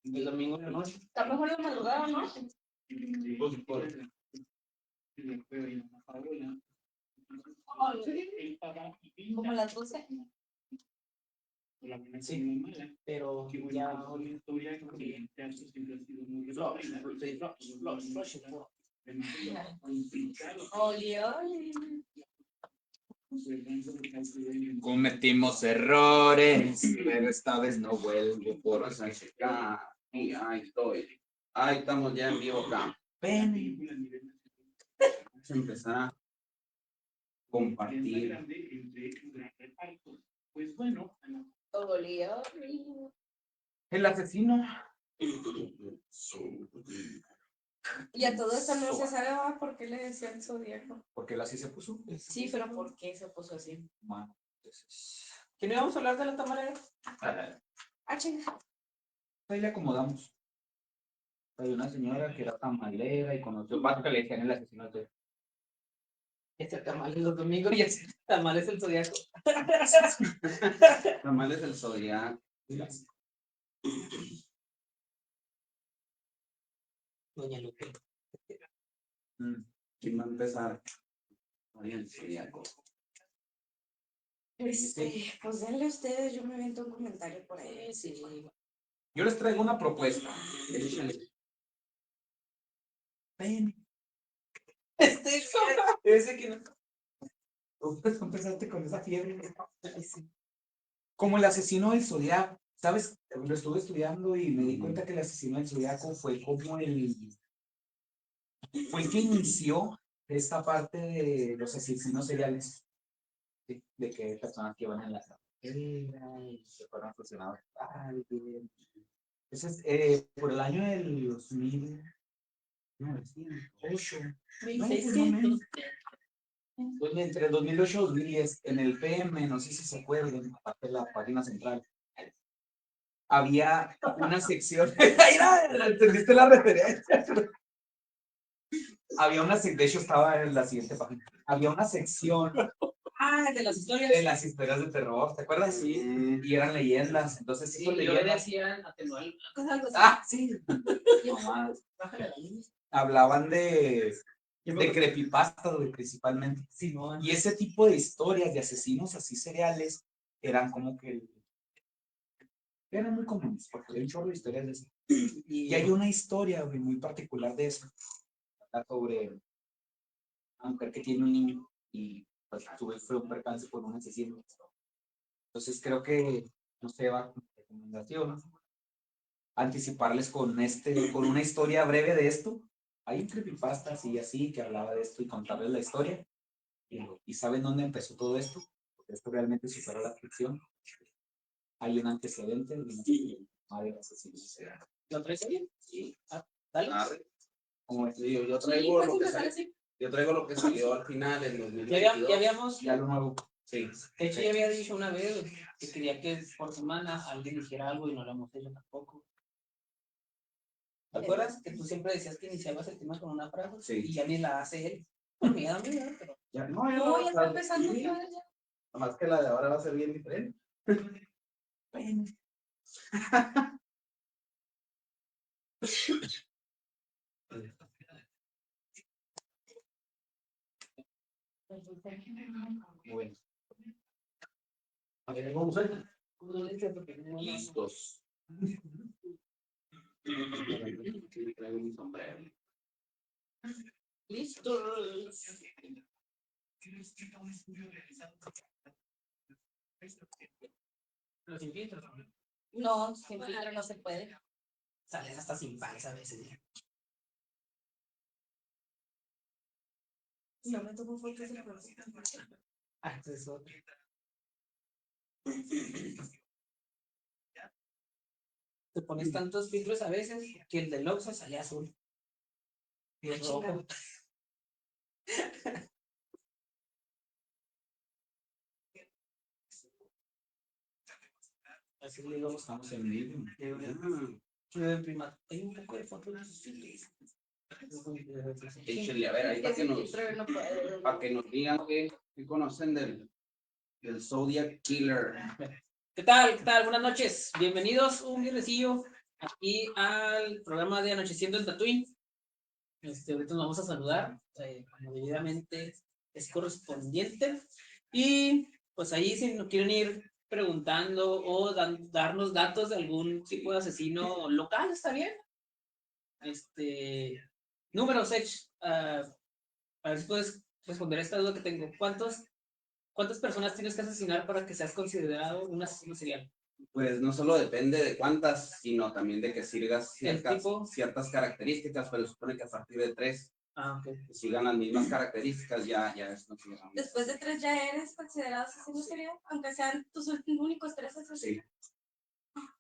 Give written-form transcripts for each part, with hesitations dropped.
El domingo en la noche. Está mejor la madrugada, ¿no? Como a las 12. Sí, pero ya Oli, oli. Cometimos errores, pero esta vez no vuelvo por acá. Y ahí estoy. Ahí estamos ya en vivo acá. Ven. Vamos a empezar a compartir. Pues bueno, Oli, oli. El asesino. Y a todo esto no se sabe por qué le decían Zodíaco. Porque él así se puso. Sí, pero ¿por qué se puso así? Bueno, entonces, ¿que no íbamos a hablar de la tamalera? Ah, chinga. ahí le acomodamos. Hay una señora que era tamalera y conoció vato que le decían el asesino. Este tamal es los domingos y este tamal es el zodiaco. Tamal es el zodiaco. Doña Lupe. ¿Quién va a empezar? Oye, el zodiaco. Pues denle ustedes, yo me invento un comentario por ahí. Sí. Yo les traigo una propuesta. Ven. Ese que no. Ustedes empezaste con esa fiebre. Como el asesino del zodiaco, ¿sabes? Lo estuve estudiando y me di cuenta que el asesino del zodiaco fue como fue el que inició esta parte de los asesinos seriales. ¿Sí? De que personas que van en la carretera y se fueron fusionados por alguien. Entonces, por el año del 2008, entre 2008 y 2010, en el PM, no sé si se acuerdan, aparte de la página central, había una sección. ¿Entendiste la referencia? Había una sección, de hecho estaba en la siguiente página. Había una sección De las historias. de las historias de terror, ¿te acuerdas? Sí. Y eran leyendas, entonces Sí, sí, yo le leyendas. decían atenuar. Sí. Hablaban de creepypasta, principalmente. Sí, no. Y ese tipo de historias de asesinos así seriales eran como que eran muy comunes, porque hay un chorro de historias de eso. Y hay una historia muy particular de eso. Habla sobre una mujer que tiene un niño y pues fue un percance por un asesino. Entonces creo que no sé, va con recomendación anticiparles con una historia breve de esto. Hay un creepypasta así que hablaba de esto y contarles la historia. ¿Y saben dónde empezó todo esto? Porque esto realmente supera la ficción. Hay un antecedente de una asesino serial. ¿Lo traes ahí? Sí. Dale. Como es, yo traigo lo que salió. Yo traigo lo que salió al final en 2022. Ya habíamos. ya lo nuevo. Sí. De hecho, ya había dicho una vez que quería que por semana alguien dijera algo y no lo hemos hecho tampoco. ¿Te acuerdas que tú siempre decías que iniciabas el tema con una frase? Sí. Y ya ni la hace él. Por miedo a mí, ¿no? Pero Ya, No, ya está empezando. Sí. Nomás que la de ahora va a ser bien diferente. bueno. A ver, vamos a ver. Listos. Traigo mi sombrero. Listos. los invito. No, sin filtro no se puede. Sales hasta sin panza a veces. No me tomo fotos de la próxima. Entonces otro. Te pones tantos filtros a veces que el del Oxxo sale azul. Y el rojo. Así le digo, estamos en vivo. Prima, hay un poco de fotos de sus filtros. Échenle, a ver, ahí para que nos digan que conocen del Zodiac Killer. ¿Qué tal? ¿Qué tal? Buenas noches. Bienvenidos un viernesillo aquí al programa de Anocheciendo en Tatooine. Ahorita nos vamos a saludar, como debidamente es correspondiente. Y pues ahí si nos quieren ir preguntando o darnos datos de algún tipo de asesino local, está bien. Número, Sech, a ver si puedes responder a esta duda que tengo. ¿Cuántas personas tienes que asesinar para que seas considerado un asesino serial? Pues no solo depende de cuántas, sino también de que sigas El tipo. ciertas características, pero se supone que a partir de 3, Ok. que sigan las mismas características, ya es considerado. Después de 3 ya eres considerado asesino serial, aunque sean tus únicos 3 asesinos. Sí.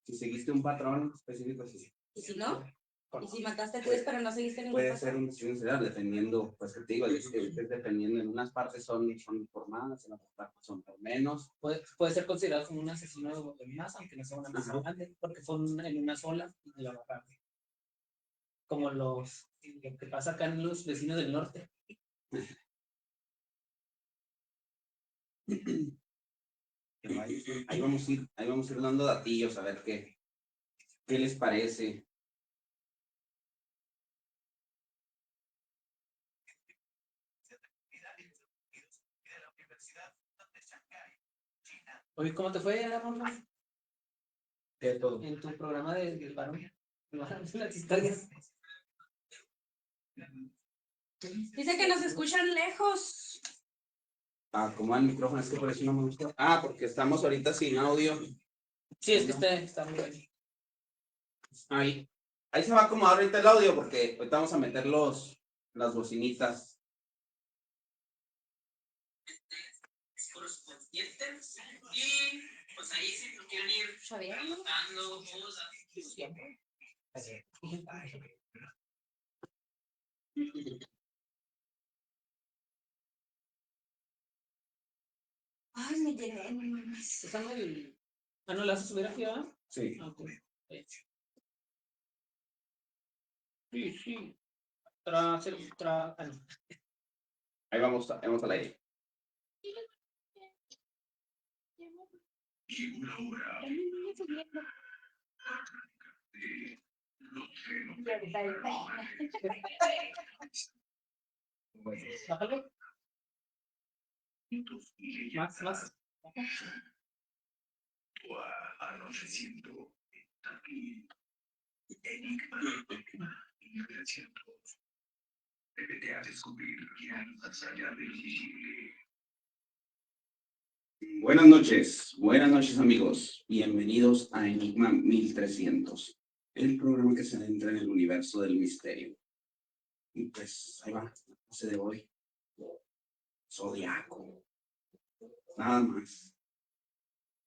Si seguiste un patrón específico, sí. ¿Y si no? ¿Y si mataste 3 pero no seguiste ningún Puede patrón? ser un asesino serial, dependiendo, pues que te digo, es dependiendo, en unas partes son por más, en otras partes son por menos. Puede ser considerado como un asesino de más, aunque no sea una persona grande, porque fue en una sola y la bajaron. Como lo que pasa acá en los vecinos del norte. Ahí vamos a ir dando datillos a ver qué les parece. Oye, ¿cómo te fue, Ramón? ¿Qué todo? En tu programa del varón. Las historias. Dice que nos escuchan lejos. Como el micrófono, es que por eso no me gusta. Porque estamos ahorita sin audio. Sí, es que está muy bien. Ahí se va a acomodar ahorita el audio porque ahorita vamos a meter las bocinitas. Correspondientes. Y pues ahí si no quieren ir preguntando Ay, me llené, no mames. ¿No la vas a subir aquí, verdad? Sí. Okay. Sí. Ahí vamos al aire. Bájale. Más. Anocheciendo aquí. Enigma creciendo. Debete a descubrir que hay más allá del visible. Buenas noches amigos. Bienvenidos a Enigma 1300, el programa que se adentra en el universo del misterio. Y pues ahí va, la clase de hoy. Zodiaco. Nada más.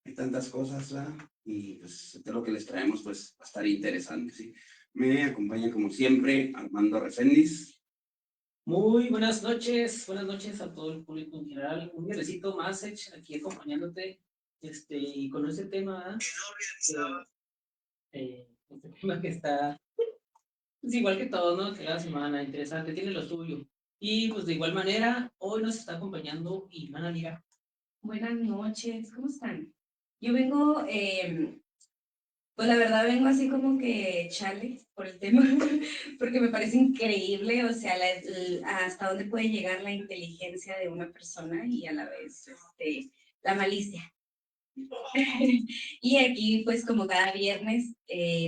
Hay tantas cosas, ¿verdad? Y pues de lo que les traemos pues va a estar interesante, ¿sí? Me acompaña como siempre Armando Refendis. Muy buenas noches a todo el público en general. Un besito más, aquí acompañándote, y con ese tema, este tema que está, es igual que todo, ¿no? Que la semana, interesante, tiene lo suyo. Y pues de igual manera, hoy nos está acompañando Ivana Lira. Buenas noches, ¿cómo están? Yo vengo, pues la verdad vengo así como que chale por el tema, porque me parece increíble, o sea, hasta dónde puede llegar la inteligencia de una persona y a la vez la malicia. Y aquí, pues como cada viernes,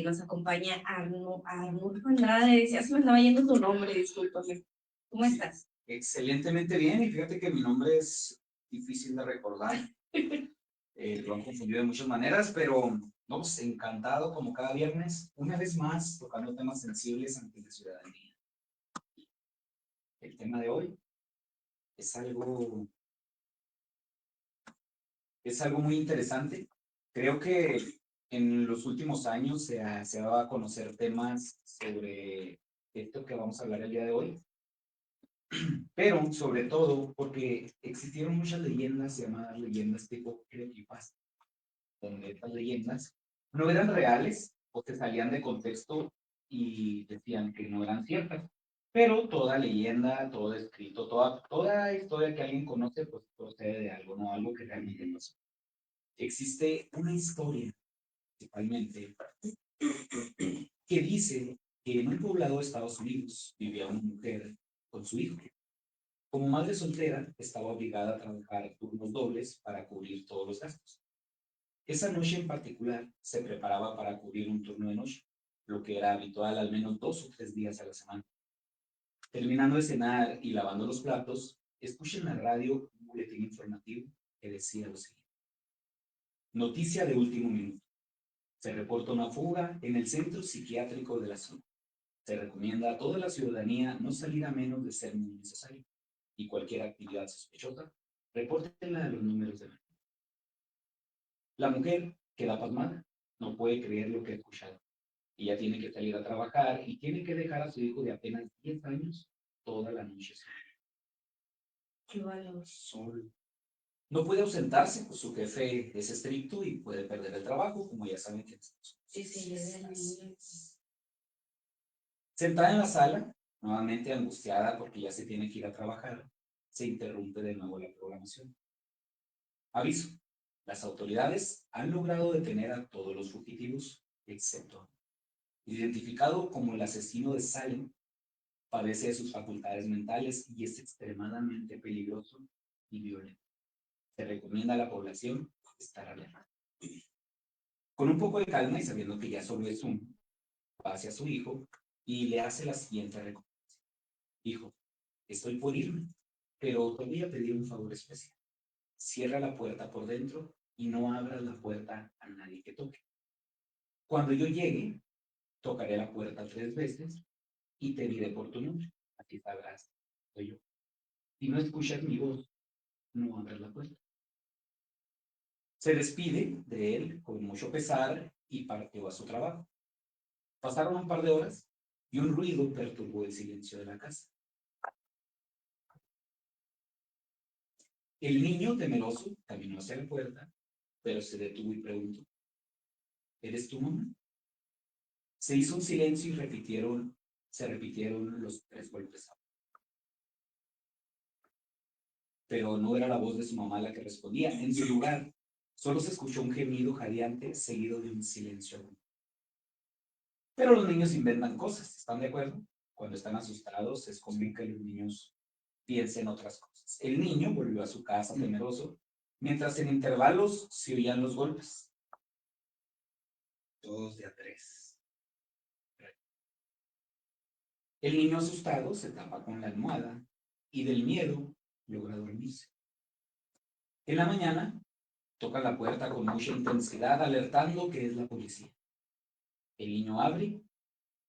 nos acompaña Arnulfo Andrade. Ya se me estaba yendo tu nombre, discúlpame. ¿Cómo estás? Excelentemente bien, y fíjate que mi nombre es difícil de recordar. Lo han confundido de muchas maneras, pero vamos, encantado como cada viernes, una vez más, tocando temas sensibles ante la ciudadanía. El tema de hoy es algo muy interesante. Creo que en los últimos años se ha dado a conocer temas sobre esto que vamos a hablar el día de hoy, pero sobre todo porque existieron muchas leyendas llamadas leyendas tipo creepypasta, donde estas leyendas no eran reales o se salían de contexto y decían que no eran ciertas. Pero toda leyenda, todo escrito, toda historia que alguien conoce, pues procede de algo, ¿no? Algo que realmente pasó. Existe una historia, principalmente, que dice que en un poblado de Estados Unidos vivía una mujer con su hijo. Como madre soltera, estaba obligada a trabajar turnos dobles para cubrir todos los gastos. Esa noche en particular se preparaba para cubrir un turno de noche, lo que era habitual al menos 2 o 3 días a la semana. Terminando de cenar y lavando los platos, escuché en la radio un boletín informativo que decía lo siguiente. Noticia de último minuto. Se reporta una fuga en el centro psiquiátrico de la zona. Se recomienda a toda la ciudadanía no salir a menos de ser muy necesario. Y cualquier actividad sospechosa, repórtenla a los números de emergencia. La mujer queda pasmada, no puede creer lo que ha escuchado. Ella tiene que salir a trabajar y tiene que dejar a su hijo de apenas 10 años toda la noche sola. Qué valor. Solo. No puede ausentarse, pues su jefe es estricto y puede perder el trabajo, como ya saben que Sí, sí, sentada en la sala, nuevamente angustiada porque ya se tiene que ir a trabajar, se interrumpe de nuevo la programación. Aviso, las autoridades han logrado detener a todos los fugitivos, excepto identificado como el asesino de Salem, padece de sus facultades mentales y es extremadamente peligroso y violento. Se recomienda a la población estar alerta. Con un poco de calma y sabiendo que ya solo es uno, va hacia su hijo y le hace la siguiente recomendación. Hijo, estoy por irme, pero te voy a pedir un favor especial. Cierra la puerta por dentro y no abras la puerta a nadie que toque. Cuando yo llegue, tocaré la puerta 3 veces y te diré por tu nombre. Aquí sabrás, soy yo. Si no escuchas mi voz, no abras la puerta. Se despide de él con mucho pesar y partió a su trabajo. Pasaron un par de horas y un ruido perturbó el silencio de la casa. El niño, temeroso, caminó hacia la puerta, pero se detuvo y preguntó, ¿eres tu mamá? Se hizo un silencio y se repitieron los 3 golpes. Pero no era la voz de su mamá la que respondía. En su lugar, solo se escuchó un gemido jadeante seguido de un silencio agudo. Pero los niños inventan cosas, ¿están de acuerdo? Cuando están asustados, es común que los niños piensen otras cosas. El niño volvió a su casa temeroso, mientras en intervalos se oían los golpes. Todos de a 3. El niño asustado se tapa con la almohada y del miedo logra dormirse. En la mañana, toca la puerta con mucha intensidad, alertando que es la policía. El niño abre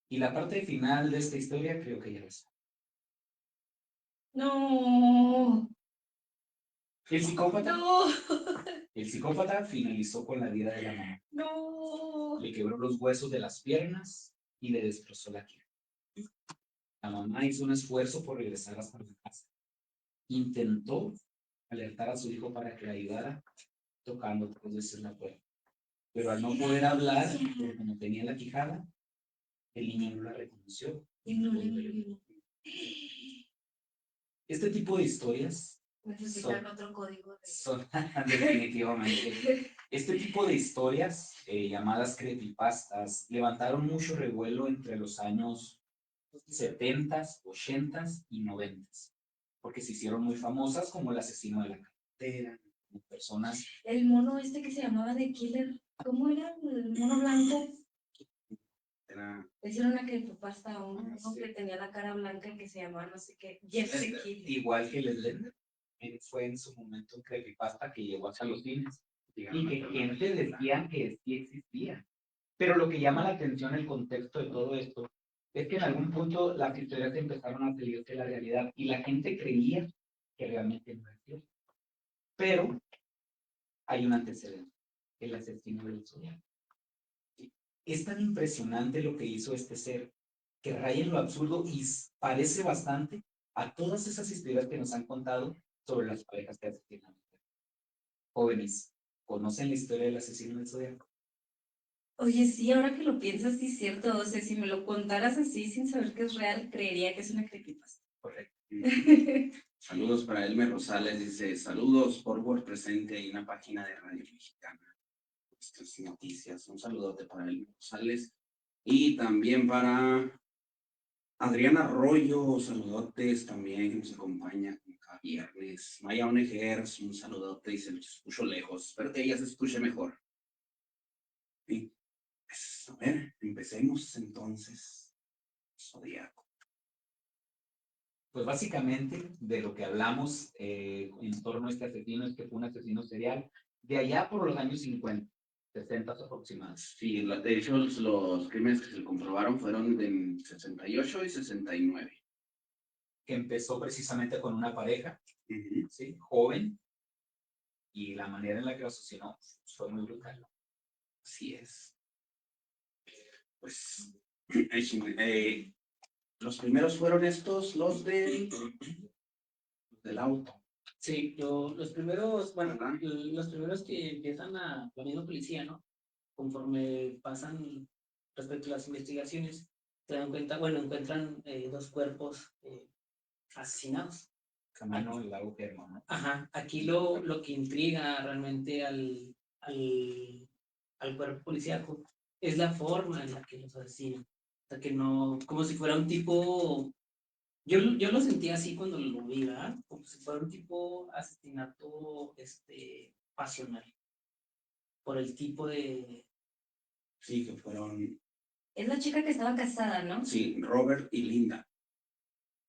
y la parte final de esta historia creo que ya la sabe. No. El psicópata, No. el psicópata finalizó con la vida de la mamá. No. Le quebró los huesos de las piernas y le destrozó la cara. La mamá hizo un esfuerzo por regresar hasta la casa. Intentó alertar a su hijo para que la ayudara, tocando 3 veces la puerta. Pero al no poder hablar, porque no tenía la quijada, el niño no la reconoció. Este tipo de historias Necesitan otro código. son definitivamente. Este tipo de historias, llamadas creepypastas, levantaron mucho revuelo entre los años 70s, 80s y 90s, porque se hicieron muy famosas como el asesino de la carretera, como personas. El mono este que se llamaba The Killer, ¿cómo era? El mono blanco. Hicieron una creepypasta a uno que tenía la cara blanca que se llamaba no sé qué, Jeff the Killer. Igual que el Slender, fue en su momento un creepypasta que llegó hasta los cines y que gente decía que sí existía. Pero lo que llama la atención, el contexto de todo esto, es que en algún punto las historias empezaron a salir de la realidad y la gente creía que realmente no era cierto. Pero hay un antecedente, el asesino del Zodiaco. Es tan impresionante lo que hizo este ser que raya en lo absurdo y parece bastante a todas esas historias que nos han contado sobre las parejas que asesinan. Jóvenes, ¿conocen la historia del asesino del Zodiaco? Oye, sí, ahora que lo piensas, sí es cierto. O sea, si me lo contaras así sin saber que es real, creería que es una creepypasta. Correcto. Saludos para Elmer Rosales, dice, saludos por Word presente en una página de Radio Mexicana. Nuestras noticias, un saludote para Elmer Rosales. Y también para Adriana Arroyo, saludotes también, que nos acompaña como cada viernes. Maya Onegers, un saludote y se los escucho lejos. Espero que ella se escuche mejor. Y pues, a ver, empecemos entonces. Zodíaco. Pues básicamente de lo que hablamos en torno a este asesino es que fue un asesino serial de allá por los años 50, 60 aproximadamente. Sí, de hecho los crímenes que se comprobaron fueron en 68 y 69. Que empezó precisamente con una pareja, Ujú. ¿sí? Joven, y la manera en la que lo asesinó fue muy brutal. Así es. Pues los primeros fueron estos, los del auto. Sí, los primeros, bueno, Ajá. los primeros que empiezan a la misma policía, ¿no? Conforme pasan respecto a las investigaciones, se dan cuenta, bueno, encuentran dos cuerpos asesinados. Camino del lago Germán, ¿no? Ajá, aquí lo que intriga realmente al cuerpo policíaco es la forma en la que los asesinan. O sea, que no, como si fuera un tipo, yo lo sentía así cuando lo vi, ¿verdad? Como si fuera un tipo asesinato pasional, por el tipo de... Sí, que fueron, Es la chica que estaba casada, ¿no? sí, Robert y Linda.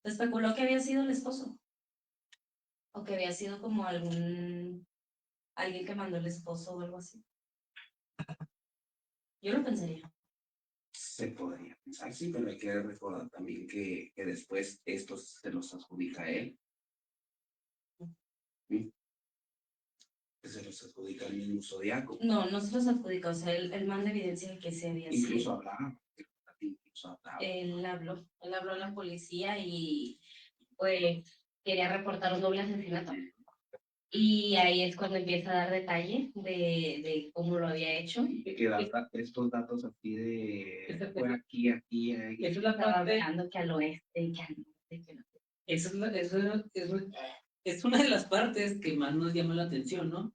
Se especuló que había sido el esposo. O que había sido como alguien que mandó el esposo o algo así. Yo lo pensaría. Se podría pensar, sí, pero hay que recordar también que después estos se los adjudica a él. ¿Sí? Que se los adjudica al mismo Zodíaco. No, no se los adjudica. O sea, él manda evidencia de que se había sido. Incluso hablaba. Él habló a la policía y pues quería reportar un doble asesinato. Y ahí es cuando empieza a dar detalle de cómo lo había hecho. Que da estos datos aquí de fue aquí, aquí, aquí. Esa es la Estaba parte, hablando que al oeste, que al norte, que no. esa es, es una de las partes que más nos llama la atención, ¿no?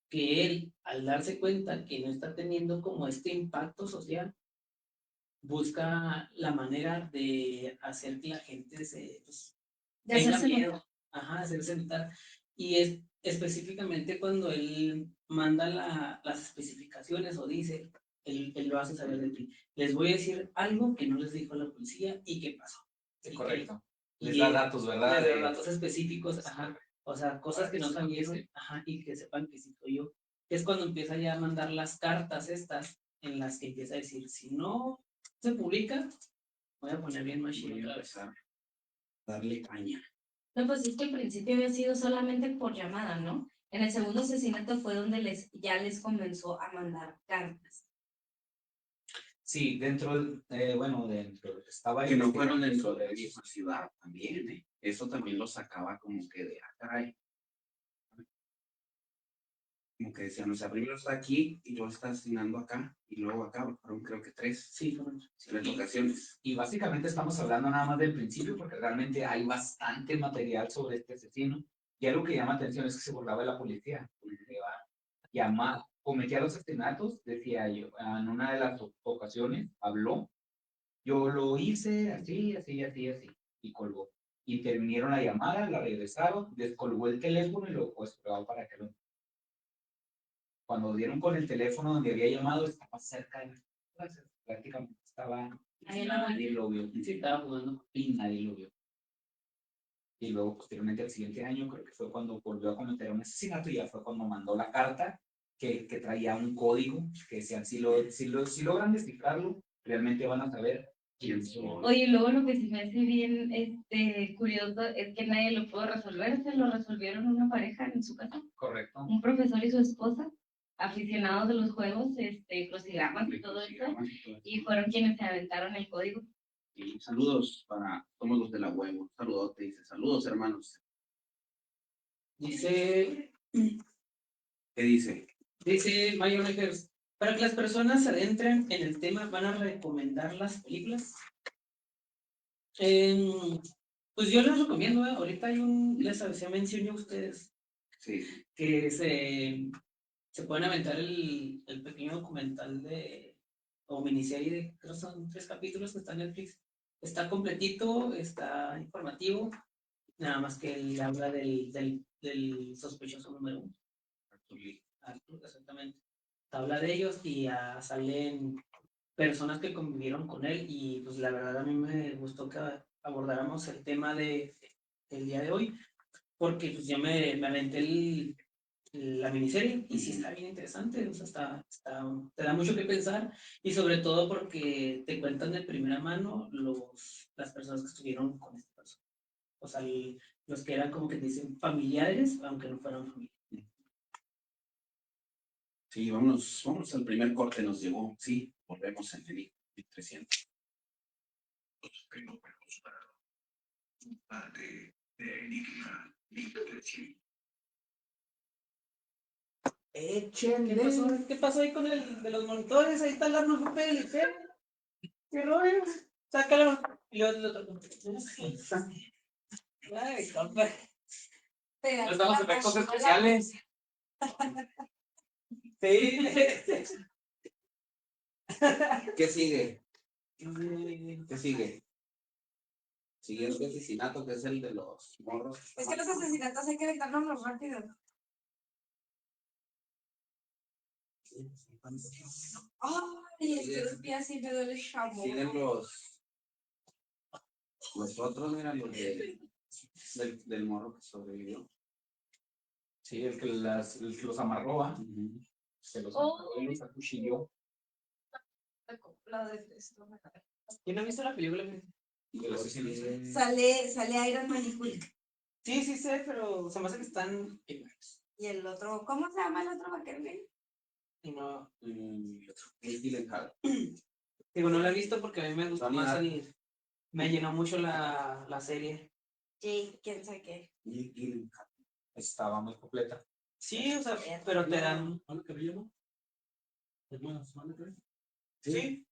Que él, al darse cuenta que no está teniendo como este impacto social, busca la manera de hacer que la gente De tenga hacerse miedo, notar. ajá, hacerse notar. Y es específicamente cuando él manda las especificaciones o dice, él lo hace saber de ti. Les voy a decir algo que no les dijo la policía y qué pasó. Sí, Y correcto. que- Les y, da datos, ¿verdad? les da datos específicos, ajá. O sea, cosas que no sabieron, ajá, y que sepan que sí soy yo. Es cuando empieza ya a mandar las cartas estas, en las que empieza a decir, si no se publica, voy a poner bien Voy machine a otra vez. empezar a darle caña. No, pues es que al principio había sido solamente por llamada, ¿no? En el segundo asesinato fue donde ya les comenzó a mandar cartas. Sí, dentro, estaba Que no investigando fueron dentro sobre de la eso. misma ciudad también, ¿eh? Eso también lo sacaba como que de acá. Como que decían, o sea, primero está aquí y luego está asesinando acá y luego acá. Fueron creo que tres Sí, fueron. ocasiones. Y básicamente estamos hablando nada más del principio, porque realmente hay bastante material sobre este asesino. Y algo que llama atención es que se burlaba de la policía. Llamar, cometía los asesinatos, decía yo, en una de las ocasiones habló, yo lo hice así, así, así, así, y colgó. Intervinieron la llamada, la regresaron, descolgó el teléfono y lo pues para que lo... Cuando dieron con el teléfono donde había llamado, estaba cerca de prácticamente estaba, Ahí en la nadie lo vio, Sí, estaba jugando. y nadie lo vio. Y luego, posteriormente, al siguiente año, creo que fue cuando volvió a cometer un asesinato, y ya fue cuando mandó la carta que traía un código que decían, si logran descifrarlo, realmente van a saber quién soy. Oye, luego lo que se me hace bien curioso es que nadie lo pudo resolver. Se lo resolvieron una pareja en su casa. Correcto. Un profesor y su esposa, aficionados de los juegos, crucigramas y todo eso, y fueron quienes se aventaron el código. Y saludos para todos los de la web. Un saludote, dice, saludos hermanos. Dice, ¿Qué dice? dice Mayo Makers, para que las personas se adentren en el tema, ¿van a recomendar las películas? Pues yo les recomiendo, ahorita les mencioné a ustedes Sí. que se pueden aventar el pequeño documental de o miniserie, creo que son 3 capítulos que está en Netflix. Está completito, está informativo, nada más que él habla del sospechoso número 1. Arthur, exactamente. Habla de ellos y salen personas que convivieron con él y pues la verdad a mí me gustó que abordáramos el tema del día de hoy, porque pues ya me aventé la miniserie y sí está bien interesante, o sea, te da mucho que pensar y sobre todo porque te cuentan de primera mano las personas que estuvieron con esta persona, o sea, los que eran como que dicen familiares, aunque no fueran familia. Sí, vámonos al primer corte, nos llegó. Sí, volvemos en el 1300. Los fenómenos parte de Enigma 1300. ¿Qué pasó ahí con el de los monitores? Ahí está el arma papel. ¿Qué rollo? Sácalo. Y luego el otro. Ay, compa. Estamos efectos especiales. Sí. ¿Qué sigue? ¿Qué sigue? Siguiente asesinato, que es el de los morros. Es que los asesinatos hay que evitarlos rápido. Ay, es que los pies sí me duele el chamo. Siguen los otros, mira, los del morro que sobrevivió. Sí, el que los amarró, ¿va? Se los amarró y los acuchilló. La de esto. ¿Quién ha visto la película? Y los asesinos. Sale Iron Man y Hulk. Sí, sí sé, pero se me hace que están iguales. Y el otro, ¿cómo se llama el otro vaquero? Y no, Es Gyllenhaal. digo, no la he visto porque a mí me gustó Tony más Darko. me llenó mucho la serie. Jake, quién sabe qué. Gyllenhaal. Estaba muy completa. Sí, o sea, pero te dan. Sí.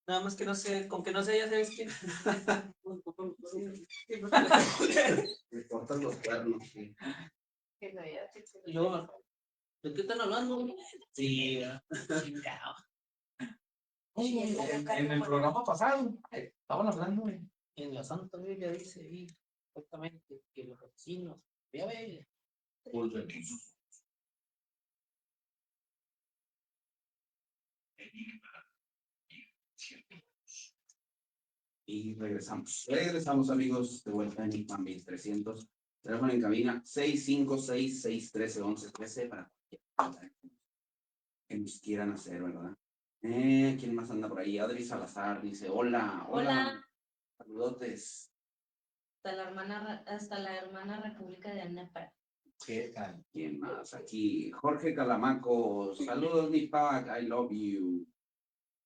Nada más que no sé, con que no sé, ya sabes quién. Le cortan los cuernos. Sí. Y luego, ¿de qué están hablando? Sí, chingado. En el programa pasado estaban hablando de En la Santa Biblia dice ahí exactamente que los asesinos, ya ve, volvemos. Enigma 1300. Y regresamos. Regresamos, amigos, de vuelta a Enigma 1300. Teléfono en cabina 656-613-1113 para cualquier cosa que nos quieran hacer, ¿verdad? ¿Quién más anda por ahí? Adri Salazar dice, hola. Hola. Saludotes. Hasta la hermana República de Anapra. ¿Qué tal? ¿Quién más? Aquí, Jorge Calamaco. Saludos, mi pack, I love you.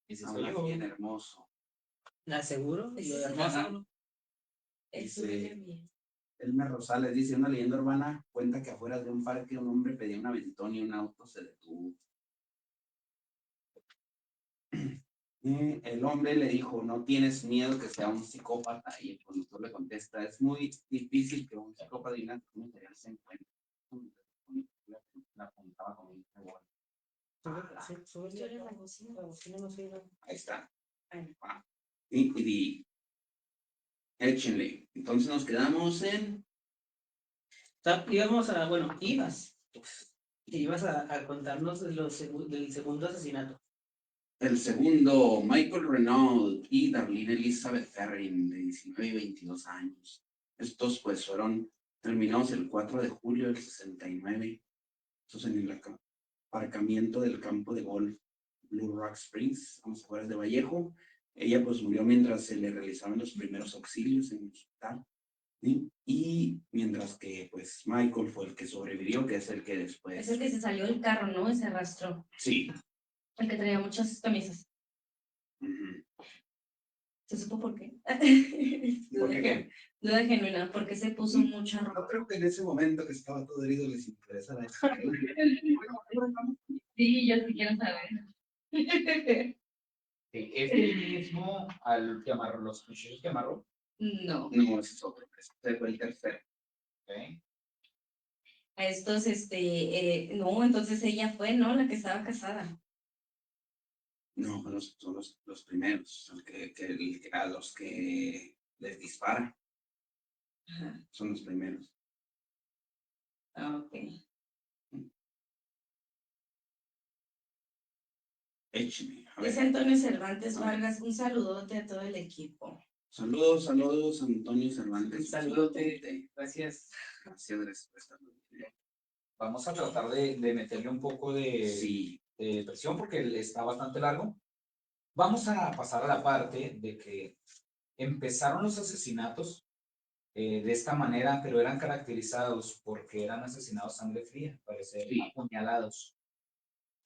Ese Hablas soy yo. bien hermoso. ¿la seguro? Y lo de hermoso, ¿no? Dice, Elmer Rosales dice, una leyenda urbana cuenta que afuera de un parque un hombre pedía un aventón y un auto se detuvo. El hombre le dijo, no tienes miedo que sea un psicópata, y el conductor le contesta, es muy difícil que un psicópata y una material se encuentren. La apuntaba con un revólver. Ahí está. Y échenle. Entonces nos quedamos en... Íbamos a, bueno, ibas a contarnos del segundo asesinato. El segundo, Michael Renaud y Darlene Elizabeth Ferrin, de 19 y 22 años. Estos pues fueron terminados el 4 de julio del 69. Estos en el aparcamiento del campo de golf Blue Rock Springs, a las afueras de Vallejo. Ella pues murió mientras se le realizaban los primeros auxilios en el hospital. ¿Sí? Y mientras que pues Michael fue el que sobrevivió, que es el que después... Es el que se salió del carro, ¿no? Y se arrastró. Sí. El que traía muchas camisas. Uh-huh. ¿Se supo por qué? ¿Por qué? Duda genuina, porque se puso mucha No ropa. creo que en ese momento que estaba todo herido les interesara eso. Sí, yo sí quiero saber. ¿Es el mismo al que amarró los cuchillos que amarró? No. No, ese es otro. Ese fue el tercero. Okay. A estos, no, entonces ella fue, ¿no? La que estaba casada. No, pero son los primeros, a los que les dispara, Ajá. son los primeros. Ah, ok. Écheme, a Dice ver. Antonio Cervantes Vargas, un saludote a todo el equipo. Saludos, Antonio Cervantes. Un saludote. Gracias. Gracias por estar. Vamos a tratar de meterle un poco Sí, de presión porque está bastante largo. Vamos a pasar a la parte de que empezaron los asesinatos de esta manera, pero eran caracterizados porque eran asesinados a sangre fría, parece Sí. apuñalados.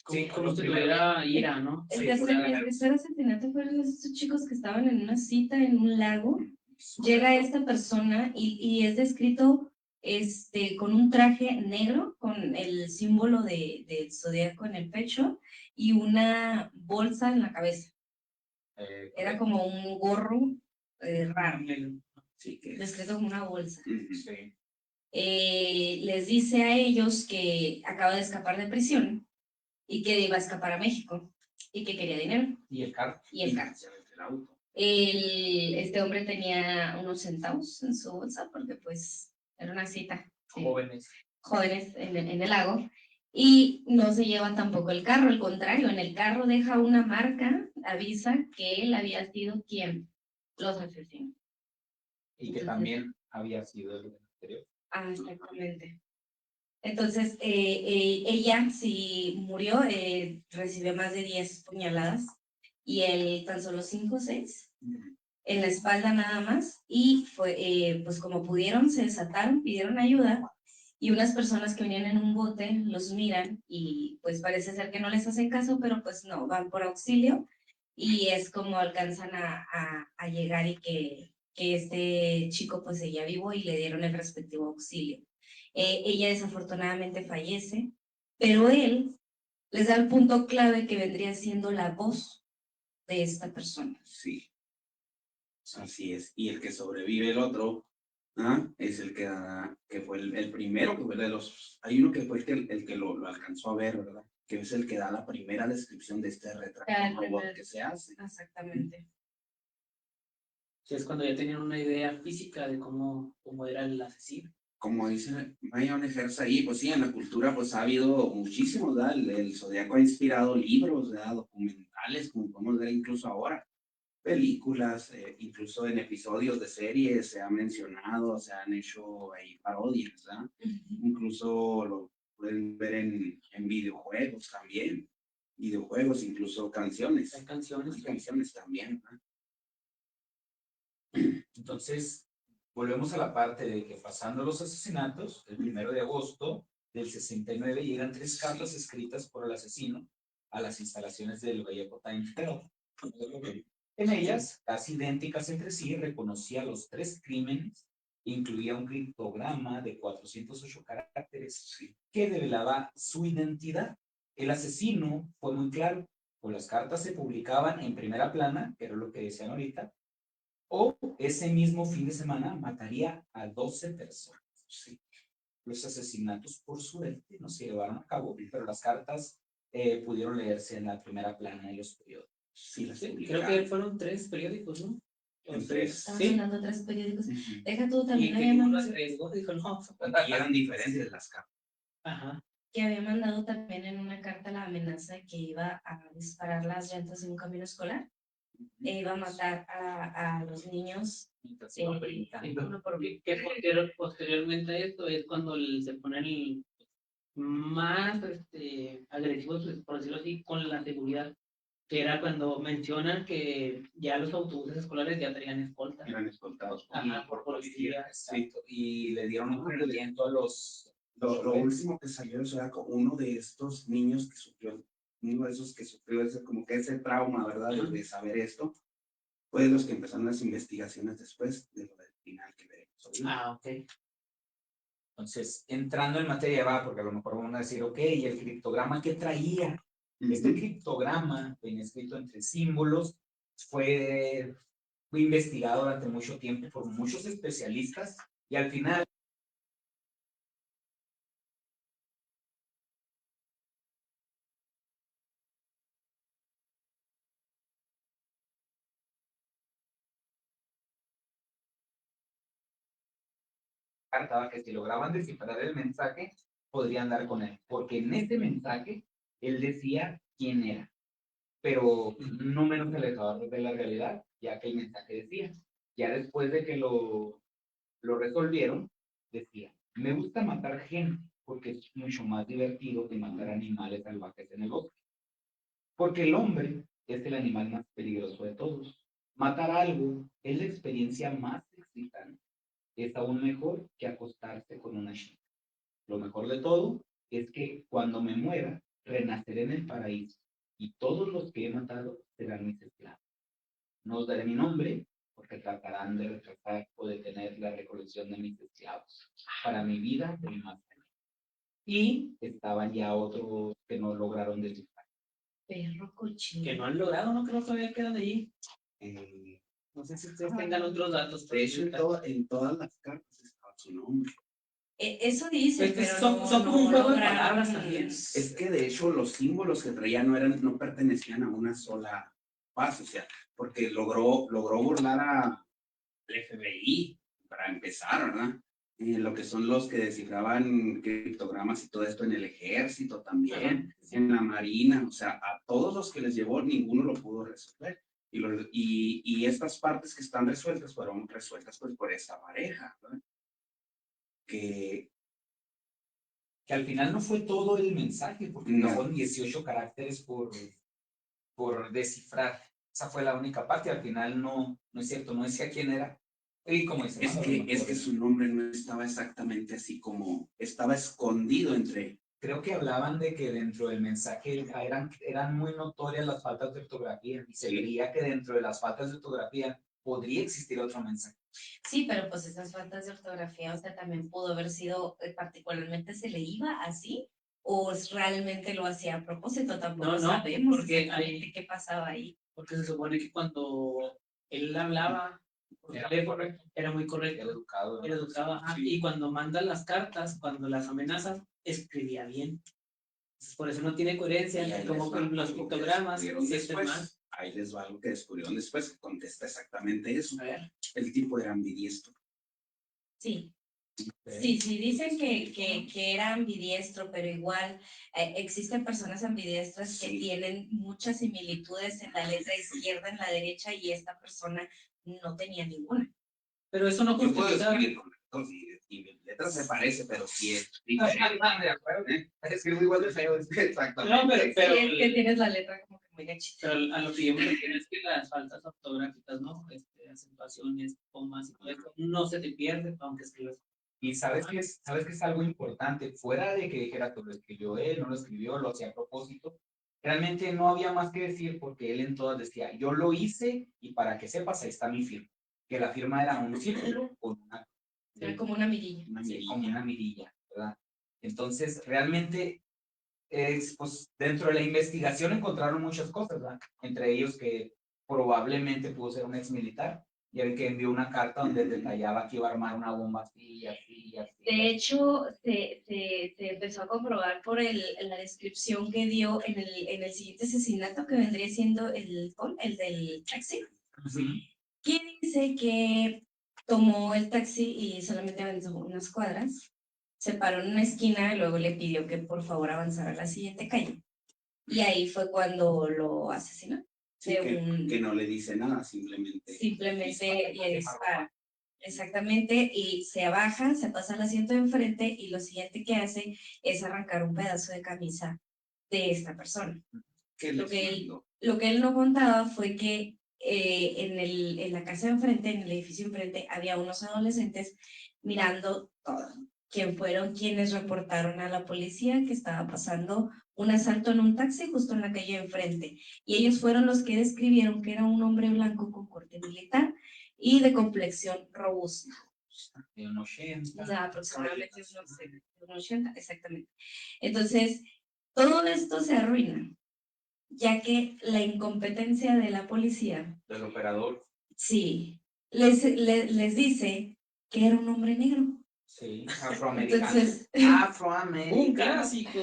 Como si tuviera ira, ¿no? El Sí, tercer asesinato fueron estos chicos que estaban en una cita en un lago. Llega esta persona y es descrito con un traje negro, con el símbolo del zodiaco en el pecho y una bolsa en la cabeza. Era como un gorro raro, sí que. descrito como una bolsa. Sí. Les dice a ellos que acaba de escapar de prisión y que iba a escapar a México y que quería dinero. Y el carro. Y el carro. El auto. Este hombre tenía unos centavos en su bolsa porque pues era una cita. Jóvenes. Jóvenes en el lago. Y no se lleva tampoco el carro, al contrario, en el carro deja una marca, avisa que él había sido quien los asesinó. Y que Entonces, también había sido el anterior. Ah, exactamente. Entonces, ella sí murió, recibió más de 10 puñaladas y él tan solo 5 o 6 en la espalda nada más. Y pues como pudieron, se desataron, pidieron ayuda y unas personas que venían en un bote los miran y pues parece ser que no les hacen caso, pero pues no, van por auxilio y es como alcanzan a llegar y que este chico pues seguía vivo y le dieron el respectivo auxilio. Ella desafortunadamente fallece, pero él les da el punto clave que vendría siendo la voz de esta persona. Sí, así es. Y el que sobrevive el otro, es el que fue el primero que fue de los. Hay uno que fue el que lo alcanzó a ver, ¿verdad? Que es el que da la primera descripción de este retrato robot que se hace. Exactamente. Sí, es cuando ya tenían una idea física de cómo era el asesino. Como dice Mayon Ejerza ahí, pues sí, en la cultura pues ha habido muchísimos, ¿verdad? El Zodiaco ha inspirado libros, ¿verdad? Documentales, como podemos ver incluso ahora, películas, incluso en episodios de series se ha mencionado, se han hecho ahí parodias, ¿verdad? Incluso lo pueden ver en videojuegos también, videojuegos, incluso canciones. Hay canciones. Hay canciones también, ¿verdad? Entonces, volvemos a la parte de que pasando los asesinatos, el 1 de agosto del 69 llegan 3 cartas escritas por el asesino a las instalaciones del Vallejo Times Herald. En ellas, casi idénticas entre sí, reconocía los 3 crímenes, incluía un criptograma de 408 caracteres que develaba su identidad. El asesino fue muy claro, pues las cartas se publicaban en primera plana, que era lo que decían ahorita, o ese mismo fin de semana mataría a 12 personas. Sí. Los asesinatos, por suerte, no se llevaron a cabo, pero las cartas pudieron leerse en la primera plana de los periódicos. Sí, las Sí, creo publicaron. que fueron 3 periódicos, ¿no? En 3. Estaban Sí. hablando 3 periódicos. Ujú. Deja tú Y también que había ninguno mandado, se arriesgó, dijo, no. Y eran diferentes las cartas. Ajá. que había mandado también en una carta la amenaza de que iba a disparar las llantas de un camión escolar e iba a matar a los niños Mientras iban brincando. uno por uno. Que posteriormente a esto es cuando se ponen más agresivos, pues, por decirlo así, con la seguridad, que era cuando mencionan que ya los autobuses escolares ya traían escolta. Eran escoltados Ajá, por policía. Exacto. Y le dieron un cumplimiento a los... Lo último que salió o sea, uno de estos niños que sufrió, uno de esos que sufrió ese, como que ese trauma, ¿verdad? De saber esto, fue de los que empezaron las investigaciones después de lo del final que veremos hoy. Ok. Entonces, entrando en materia, va, porque a lo mejor van a decir, ok, ¿y el criptograma qué traía? Este criptograma, venía escrito entre símbolos, fue investigado durante mucho tiempo por muchos especialistas y al final carta, ¿va? Que si lograban descifrar el mensaje, podrían dar con él. Porque en ese mensaje, él decía quién era, pero no menos alejado de la realidad, ya que el mensaje decía. Ya después de que lo resolvieron, decía, me gusta matar gente porque es mucho más divertido que matar animales salvajes en el bosque. Porque el hombre es el animal más peligroso de todos. Matar algo es la experiencia más excitante. Es aún mejor que acostarse con una chica. Lo mejor de todo es que cuando me muera, renaceré en el paraíso y todos los que he matado serán mis esclavos. No os daré mi nombre porque tratarán de retrasar o detener la recolección de mis esclavos para mi vida de más allá. Y estaban ya otros que no lograron descifrar. Perro cochino. Que no han logrado, no creo que todavía quedan ahí. Eh, No sé si ustedes tengan otros datos. de hecho, en todas las cartas estaba su nombre. Eso dice, Es que pero son como un juego de lograron- palabras también. Es que de hecho los símbolos que traía no pertenecían a una sola fase, o sea, porque logró burlar al FBI para empezar, ¿verdad? Lo que son los que descifraban criptogramas y todo esto en el ejército también, en la marina, o sea, a todos los que les llevó, ninguno lo pudo resolver. Y estas partes que están resueltas fueron resueltas pues por esa pareja, ¿verdad? Que al final no fue todo el mensaje, porque No. fueron 18 caracteres por descifrar. Esa fue la única parte. Al final no es cierto, no decía quién era. Y como dice, es que su nombre no estaba exactamente así como estaba escondido entre. Creo que hablaban de que dentro del mensaje eran muy notorias las faltas de ortografía y se veía que dentro de las faltas de ortografía podría existir otro mensaje. Sí, pero pues esas faltas de ortografía, o sea, también pudo haber sido, particularmente se le iba así, o realmente lo hacía a propósito, tampoco No, sabemos porque exactamente qué pasaba ahí. Porque se supone que cuando él hablaba por teléfono, era muy correcto, era educado, ajá, y cuando manda las cartas, cuando las amenazas, escribía bien. Entonces, por eso no tiene coherencia, Y ahí como les va con los algo que pictogramas, descubrieron sí están después. mal. Ahí les va algo que descubrieron después, que contesta exactamente eso. A ver. El tipo era ambidiestro. Sí. Sí, sí, dicen que era ambidiestro, pero igual existen personas ambidiestras que Sí. tienen muchas similitudes en la letra izquierda, en la derecha, y esta persona no tenía ninguna. Pero eso no Yo puedo justifica. escribir con letras y mi letra se parece, pero sí es diferente. De acuerdo, ¿eh? Escribo igual de feo, exactamente. No, pero Sí, es que tienes la letra como que muy gachita. Pero a lo que yo me refiero es que las faltas ortográficas, ¿no? Acentuaciones, comas y todo esto, no se te pierde aunque escribas. Y sabes que es algo importante, fuera de que dijera que lo escribió él, no lo escribió, lo hacía a propósito, realmente no había más que decir porque él en todas decía, yo lo hice y para que sepas, ahí está mi firma. Que la firma era un círculo con una... Era como una mirilla. Sí, como una mirilla, ¿verdad? Entonces, realmente, pues, dentro de la investigación encontraron muchas cosas, ¿verdad? Entre ellos que probablemente pudo ser un ex militar, y el que envió una carta donde detallaba que iba a armar una bomba así y así y así. De hecho, se empezó a comprobar por la descripción que dio en el siguiente asesinato, que vendría siendo el del taxi. Que dice que tomó el taxi y solamente avanzó unas cuadras, se paró en una esquina y luego le pidió que por favor avanzara a la siguiente calle. Y ahí fue cuando lo asesinó. Sí, que no le dice nada, simplemente le dispara. Exactamente, y se baja, se pasa al asiento de enfrente y lo siguiente que hace es arrancar un pedazo de camisa de esta persona. Lo que él no contaba fue que en la casa de enfrente, en el edificio de enfrente, había unos adolescentes mirando todo, fueron quienes reportaron a la policía que estaba pasando un asalto en un taxi justo en la calle de enfrente. Y ellos fueron los que describieron que era un hombre blanco con corte militar y de complexión robusta. De un 80. O sea, aproximadamente un 80, exactamente. Entonces, todo esto se arruina, ya que la incompetencia de la policía, Del operador. sí, les dice que era un hombre negro. Sí, afroamericano. Entonces, Afroamericano. Un clásico.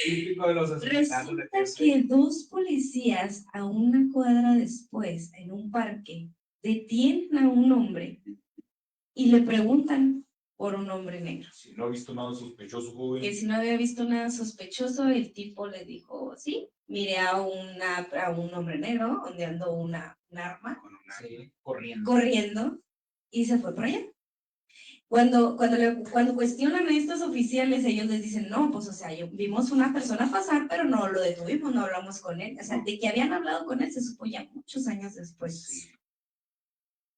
Típico de los asesinatos. resulta que dos policías a una cuadra después, en un parque, detienen a un hombre y le preguntan por un hombre negro. Si no ha visto nada sospechoso, joven. Que si no había visto nada sospechoso, el tipo le dijo, sí, miré a un hombre negro ondeando un arma, Con una corriendo. corriendo, y se fue por allá. Cuando cuestionan a estos oficiales, ellos les dicen, no, pues, o sea, vimos una persona pasar, pero no lo detuvimos, no hablamos con él. O sea, de que habían hablado con él se supo ya muchos años después. Sí.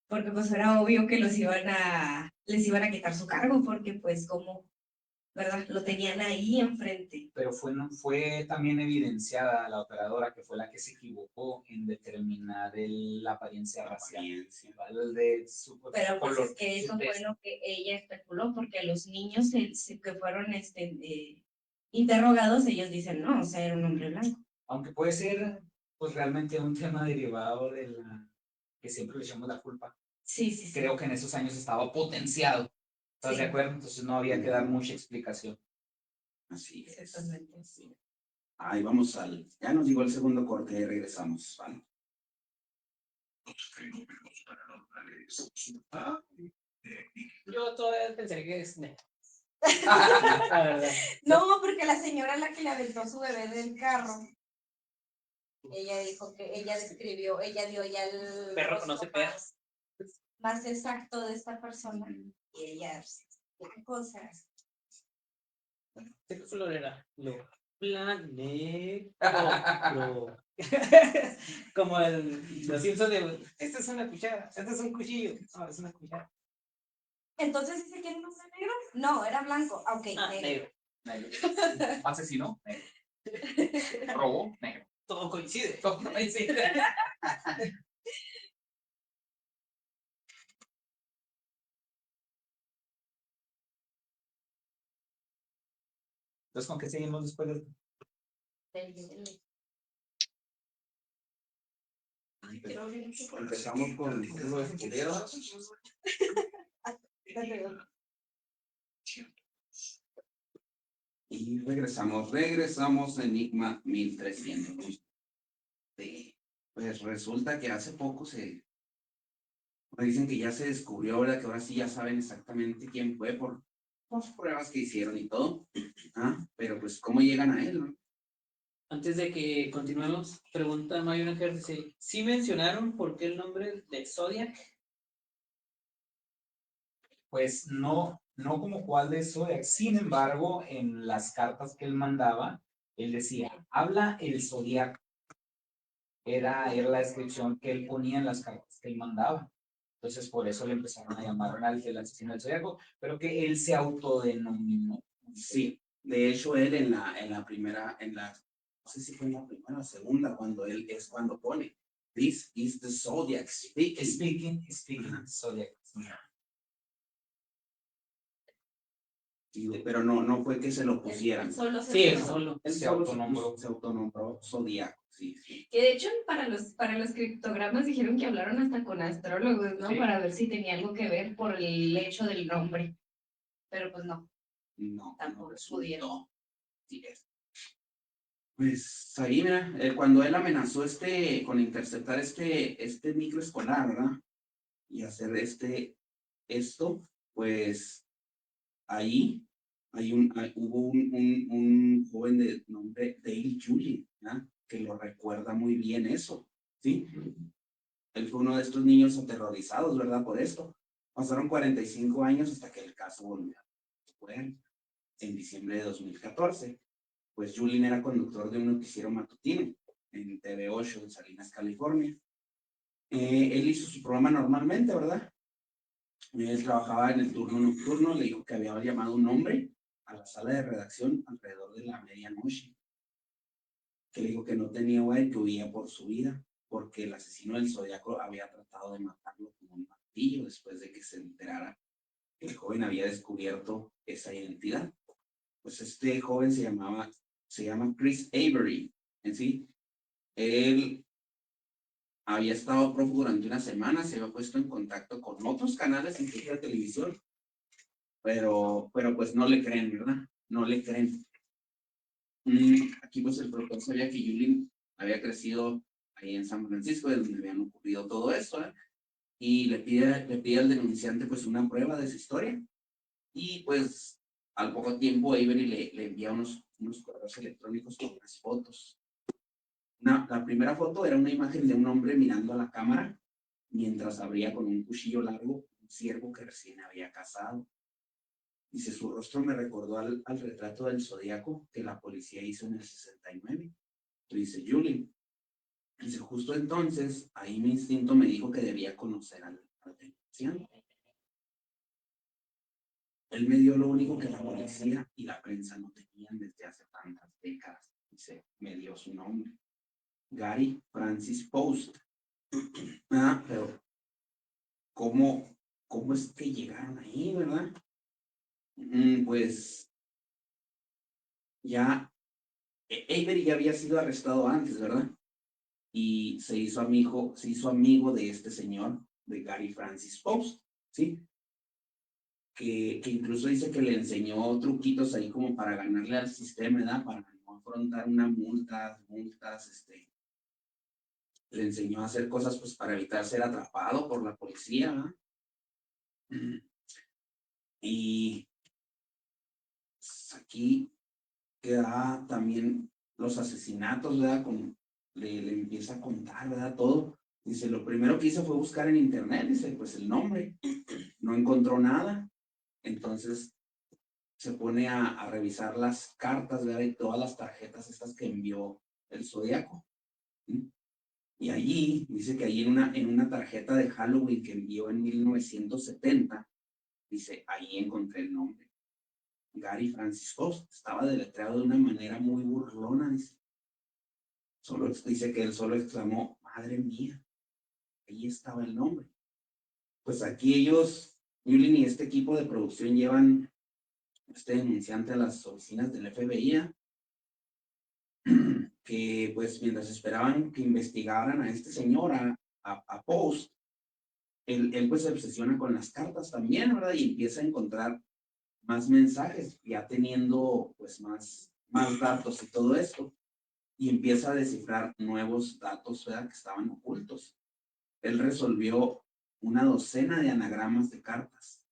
Porque pues era obvio que les iban a quitar su cargo, porque pues como, ¿verdad? Lo tenían ahí enfrente. Pero fue también evidenciada la operadora que fue la que se equivocó en determinar la apariencia racial. ¿Vale? De su Pero pues color, es que eso su fue tez. lo que ella especuló, porque los niños que fueron interrogados, ellos dicen, no, o sea, era un hombre blanco. Aunque puede ser pues realmente un tema derivado de la que siempre le echamos la culpa. Sí, sí, sí. Creo que en esos años estaba potenciado. ¿Estás Sí. de acuerdo? Entonces no había que dar mucha explicación. Así es. Exactamente. Sí. Ahí vamos ya nos llegó el segundo corte y regresamos, ¿vale? Los fenómenos paranormales. Yo todavía pensaría que es negro. La verdad. No, porque la señora a la que le aventó su bebé del carro, ella dijo que ella dio ya el Perro rostro conoce perro. más exacto de esta persona. Y ella, ¿qué cosas? ¿Qué color era? Lo planeta. Como los Simpsons de. Esta es una cuchara, este es un cuchillo. No, es una cuchara. Entonces, ¿dice que era un hombre negro? No, era blanco. Ah, ok, Negro. Negro. Asesino, negro. Robó, negro. Todo coincide. Todo coincide. Entonces, ¿con qué seguimos después de esto? Empezamos con los escuderos. Y regresamos a Enigma 1300. Pues resulta que hace poco me dicen que ya se descubrió, ¿verdad? Que ahora sí ya saben exactamente quién fue por las pruebas que hicieron y todo. Pero pues, ¿cómo llegan a él, no? Antes de que continuemos, pregunta Mayuna que dice, ¿sí mencionaron por qué el nombre de Zodiac? Pues no como cuál de Zodiac. Sin embargo, en las cartas que él mandaba, él decía, habla el Zodiaco. Era la descripción que él ponía en las cartas que él mandaba. Entonces, por eso le empezaron a llamar el asesino del Zodiaco, pero que él se autodenominó. Sí, de hecho él en la primera, no sé si fue en la primera o segunda, cuando pone, this is the Zodiac speaking. Speaking, Zodiac. Pero no fue que se lo pusieran. Solo Sí, él solo. Él Se solo autonombró. se autonombró Zodiaco, sí. Que de hecho para los criptogramas dijeron que hablaron hasta con astrólogos, ¿no? Sí. Para ver si tenía algo que ver por el hecho del nombre. Pero pues no. No, Tampoco resultó. pudieron. Sí, pues ahí, mira, cuando él amenazó con interceptar este microescolar, ¿verdad? Y hacer esto, pues ahí hubo un joven de nombre Dale Julie, ¿verdad? Que lo recuerda muy bien eso, ¿sí? Él fue uno de estos niños aterrorizados, ¿verdad? Por esto. Pasaron 45 años hasta que el caso volvió a ocurrir en diciembre de 2014. Pues Julien era conductor de un noticiero matutino en TV8 en Salinas, California. Él hizo su programa normalmente, ¿verdad? Él trabajaba en el turno nocturno, le dijo que había llamado un hombre a la sala de redacción alrededor de la medianoche, que le dijo que no tenía hogar, que huía por su vida, porque el asesino del Zodiaco había tratado de matarlo con un martillo después de que se enterara que el joven había descubierto esa identidad. Pues este joven se llama Chris Avery, en sí. Él había estado prófugo durante una semana, se había puesto en contacto con otros canales, incluso de televisión, pero pues no le creen, ¿verdad? No le creen. Aquí pues el productor sabía que Julien había crecido ahí en San Francisco, de donde habían ocurrido todo esto, ¿eh? y le pide al denunciante pues una prueba de su historia. Y pues al poco tiempo Avery le envía unos correos electrónicos con unas fotos. La primera foto era una imagen de un hombre mirando a la cámara mientras abría con un cuchillo largo un ciervo que recién había cazado. Dice, su rostro me recordó al retrato del zodiaco que la policía hizo en el 69. Dice Julie. Dice, justo entonces, ahí mi instinto me dijo que debía conocer al denunciante. Él me dio lo único que la policía y la prensa no tenían desde hace tantas décadas. Dice, me dio su nombre. Gary Francis Post. Pero ¿cómo es que llegaron ahí, verdad? Pues ya, Avery ya había sido arrestado antes, ¿verdad? Y se hizo amigo de este señor, de Gary Francis Post, ¿sí? Que incluso dice que le enseñó truquitos ahí como para ganarle al sistema, ¿verdad? Para no afrontar una multas, le enseñó a hacer cosas pues para evitar ser atrapado por la policía, ¿verdad? Y pues, aquí queda también los asesinatos, ¿verdad? Le empieza a contar, ¿verdad? Todo. Dice, lo primero que hizo fue buscar en internet, dice, pues el nombre. No encontró nada. Entonces se pone a revisar las cartas, ¿verdad? Y todas las tarjetas estas que envió el Zodiaco. ¿Sí? Y allí, dice que allí en una tarjeta de Halloween que envió en 1970, dice, ahí encontré el nombre. Gary Francis Post. Estaba deletreado de una manera muy burlona, dice. Dice que él solo exclamó, madre mía, ahí estaba el nombre. Pues aquí ellos, Yulin y este equipo de producción llevan este denunciante a las oficinas del FBI, que pues mientras esperaban que investigaran a este señor, a Post, él pues se obsesiona con las cartas también, ¿verdad? Y empieza a encontrar más mensajes, ya teniendo pues más datos y todo esto. Y empieza a descifrar nuevos datos, ¿verdad? Que estaban ocultos. Él resolvió una docena de anagramas de cartas.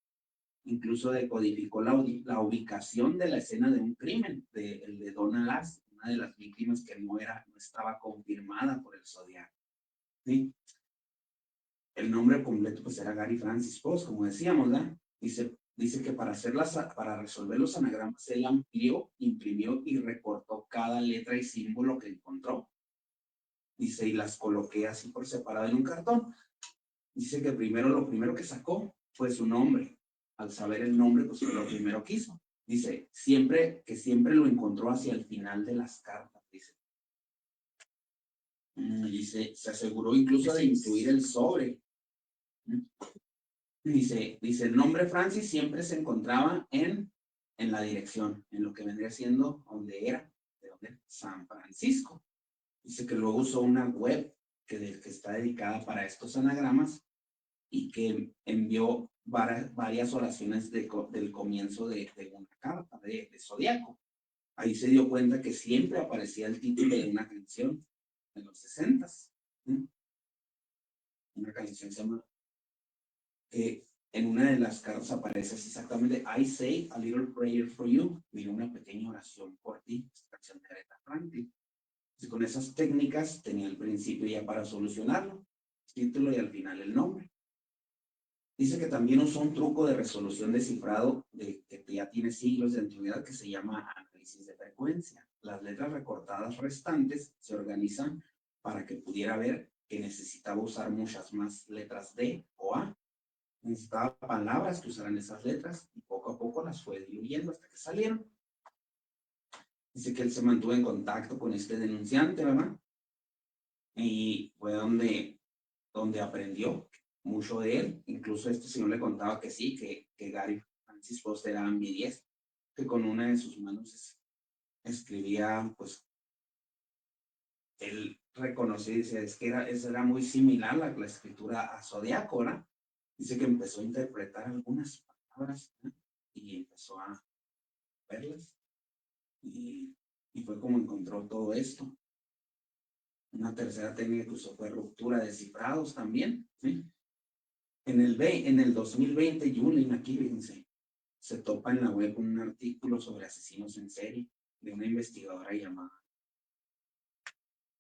Incluso decodificó la ubicación de la escena de un crimen, el de Donna Lass, una de las víctimas que no estaba confirmada por el Zodiaco. ¿Sí? El nombre completo pues era Gary Francis Post, como decíamos, ¿verdad? Dice que para resolver los anagramas, él amplió, imprimió y recortó cada letra y símbolo que encontró. Dice, y las coloqué así por separado en un cartón. Dice que lo primero que sacó fue su nombre. Al saber el nombre, pues fue lo primero que hizo. Dice, siempre lo encontró hacia el final de las cartas, dice. Dice, se aseguró incluso de incluir el sobre. Dice, el nombre Francis siempre se encontraba en la dirección, en lo que vendría siendo de donde San Francisco. Dice que luego usó una web que está dedicada para estos anagramas y que envió varias oraciones del comienzo de una carta de Zodiaco. Ahí se dio cuenta que siempre aparecía el título de una canción de los 60s. Una canción se llama, que en una de las cartas aparece exactamente, I say a little prayer for you, y una pequeña oración por ti, esta canción de Aretha Franklin. Y con esas técnicas tenía el principio ya para solucionarlo, título y al final el nombre. Dice que también usó un truco de resolución de cifrado que ya tiene siglos de antigüedad que se llama análisis de frecuencia. Las letras recortadas restantes se organizan para que pudiera ver que necesitaba usar muchas más letras D o A. Necesitaba palabras que usaran esas letras y poco a poco las fue diluyendo hasta que salieron. Dice que él se mantuvo en contacto con este denunciante, ¿verdad? Y fue donde aprendió mucho de él. Incluso este señor le contaba que sí, que Gary Francis Post era ambidiestro, que con una de sus manos escribía, pues, él reconoció y dice, es que era muy similar la escritura a Zodiaco, ¿verdad? Dice que empezó a interpretar algunas palabras, ¿no? Y empezó a verlas. Y fue como encontró todo esto. Una tercera técnica que usó fue ruptura de cifrados también, ¿sí? En el 2020, Yulin, aquí, fíjense, se topa en la web un artículo sobre asesinos en serie de una investigadora llamada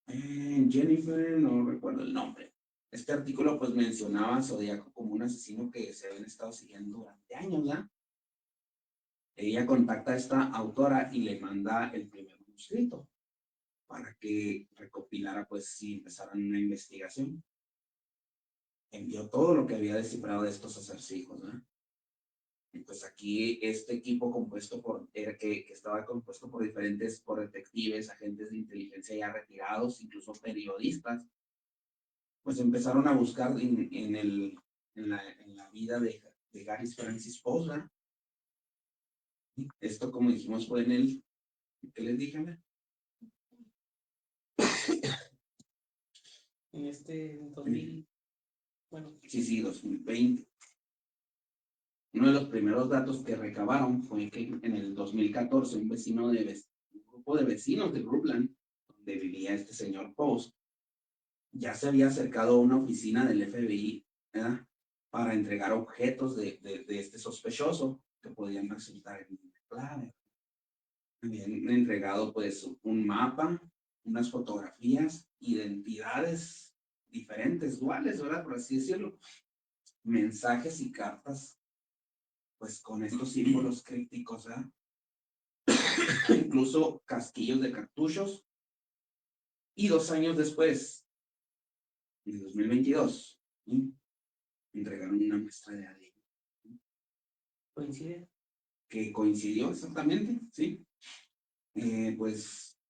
Jennifer, no recuerdo el nombre. Este artículo pues mencionaba a Zodíaco como un asesino que se habían estado siguiendo durante años, ¿ya? Ella contacta a esta autora y le manda el primer manuscrito para que recopilara, pues, si empezaran una investigación. Envió todo lo que había descifrado de estos acertijos, ¿no? Y pues aquí este equipo compuesto que estaba compuesto por detectives, agentes de inteligencia ya retirados, incluso periodistas, pues empezaron a buscar en la vida de Gary Francis Posa. Esto, como dijimos, fue ¿qué les dije? En este 2000, bueno, Sí, 2020. Uno de los primeros datos que recabaron fue que en el 2014 un grupo de vecinos de Brooklyn, donde vivía este señor Post, ya se había acercado a una oficina del FBI, ¿verdad?, para entregar objetos de este sospechoso que podían resultar en clave. Habían entregado pues un mapa, unas fotografías, identidades diferentes, duales, ¿verdad?, por así decirlo, mensajes y cartas pues con estos símbolos crípticos, ¿verdad? Incluso casquillos de cartuchos. Y 2 años después, en 2022, ¿sí?, entregaron una muestra de ADN. coincide. Que coincidió exactamente, ¿sí? Pues,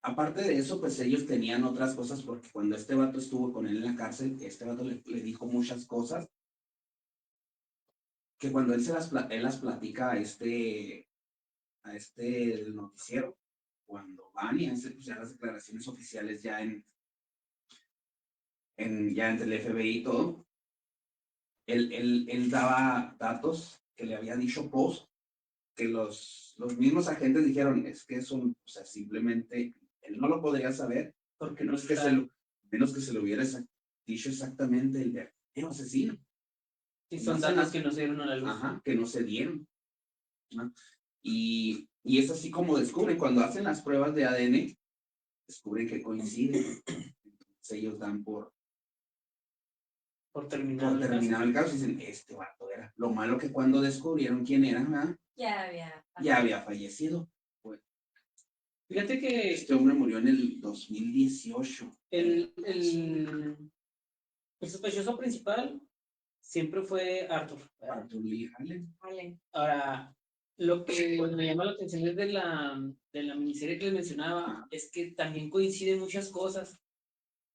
aparte de eso, pues ellos tenían otras cosas, porque cuando este vato estuvo con él en la cárcel, este vato le dijo muchas cosas, que cuando él las platica a este del noticiero, cuando van y hacen pues, ya las declaraciones oficiales ya ya entre el FBI y todo, él daba datos que le había dicho Post, que los mismos agentes dijeron, es que eso, o sea, simplemente, él no lo podría saber, porque no es que menos que se lo hubiera dicho exactamente el verdadero asesino. Sí, son datos que no se dieron a la luz. Ajá, que no se dieron, ¿no? Y es así como descubren, cuando hacen las pruebas de ADN, descubren que coinciden. Entonces ellos dan por terminado terminado el caso y dicen, este vato era. Lo malo que cuando descubrieron quién era, ¿verdad?, ya había fallecido. Pues, Fíjate que este hombre murió en el 2018. el sospechoso principal siempre fue Arthur, ¿verdad? Arthur Lee Allen. Ahora, lo que me llama la atención es de la miniserie que les mencionaba, es que también coinciden muchas cosas,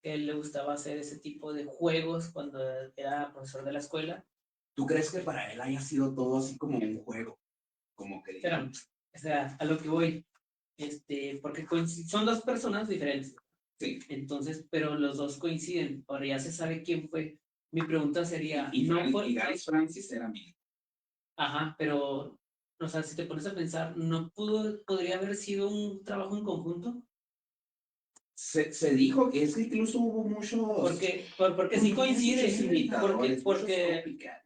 que a él le gustaba hacer ese tipo de juegos cuando era profesor de la escuela. ¿Tú crees que para él haya sido todo así como un juego? Como que Pero, o sea, a lo que voy, porque son dos personas diferentes. sí. Entonces, pero los dos coinciden. Ahora ya se sabe quién fue. Mi pregunta sería, Y Gary Francis era mío. Ajá, pero, o sea, si te pones a pensar, ¿podría haber sido un trabajo en conjunto? Se dijo que es que incluso hubo muchos. Porque sí coincide. Muchos imitadores,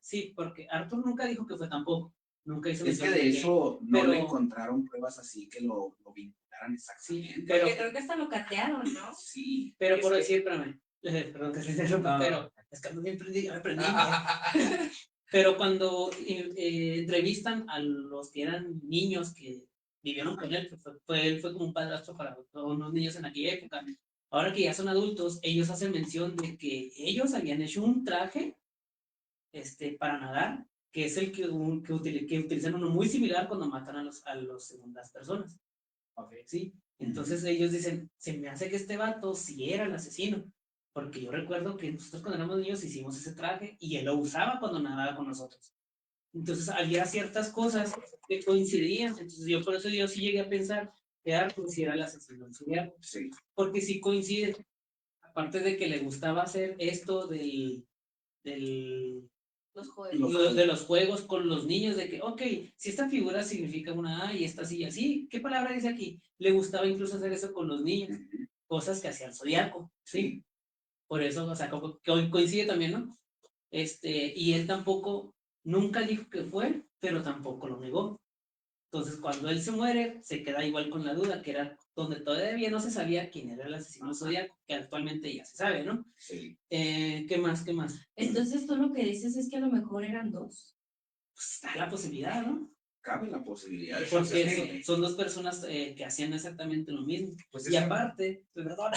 Sí, porque Arthur nunca dijo que fue tampoco. Nunca hizo Es que mención de hecho no pero- le encontraron pruebas así que lo vincularan exactamente. Sí, pero, Porque creo que hasta lo catearon, ¿no? Sí. pero por decir, espérame, perdón que se interrumpa, No. pero es que ando bien aprendí. Pero cuando entrevistan a los que eran niños que vivieron con él, él fue como un padrastro para todos los niños en aquella época. Ahora que ya son adultos, ellos hacen mención de que ellos habían hecho un traje para nadar, que es el que utilizan uno muy similar cuando matan a las segundas personas. ¿Sí? Entonces ellos dicen, se me hace que este vato sí era el asesino, porque yo recuerdo que nosotros cuando éramos niños hicimos ese traje y él lo usaba cuando nadaba con nosotros. Entonces había ciertas cosas que coincidían, entonces por eso yo sí llegué a pensar que Arthur sí era el asesino. Sí. Porque sí coincide, aparte de que le gustaba hacer esto de los juegos con los niños, de que, ok, si esta figura significa una A y esta sí y así, ¿qué palabra dice aquí? Le gustaba incluso hacer eso con los niños, cosas que hacía el Zodiaco, ¿sí? Por eso, o sea, como que hoy coincide también, ¿no? Y él tampoco, nunca dijo que fue, pero tampoco lo negó. Entonces, cuando él se muere, se queda igual con la duda, que era donde todavía no se sabía quién era el asesino zodiaco, que actualmente ya se sabe, ¿no? Sí. ¿Qué más? ¿Qué más? Entonces tú lo que dices es que a lo mejor eran dos. Pues está la posibilidad, ¿no? Cabe la posibilidad. Porque son dos personas que hacían exactamente lo mismo. Pues Y eso- aparte, perdón,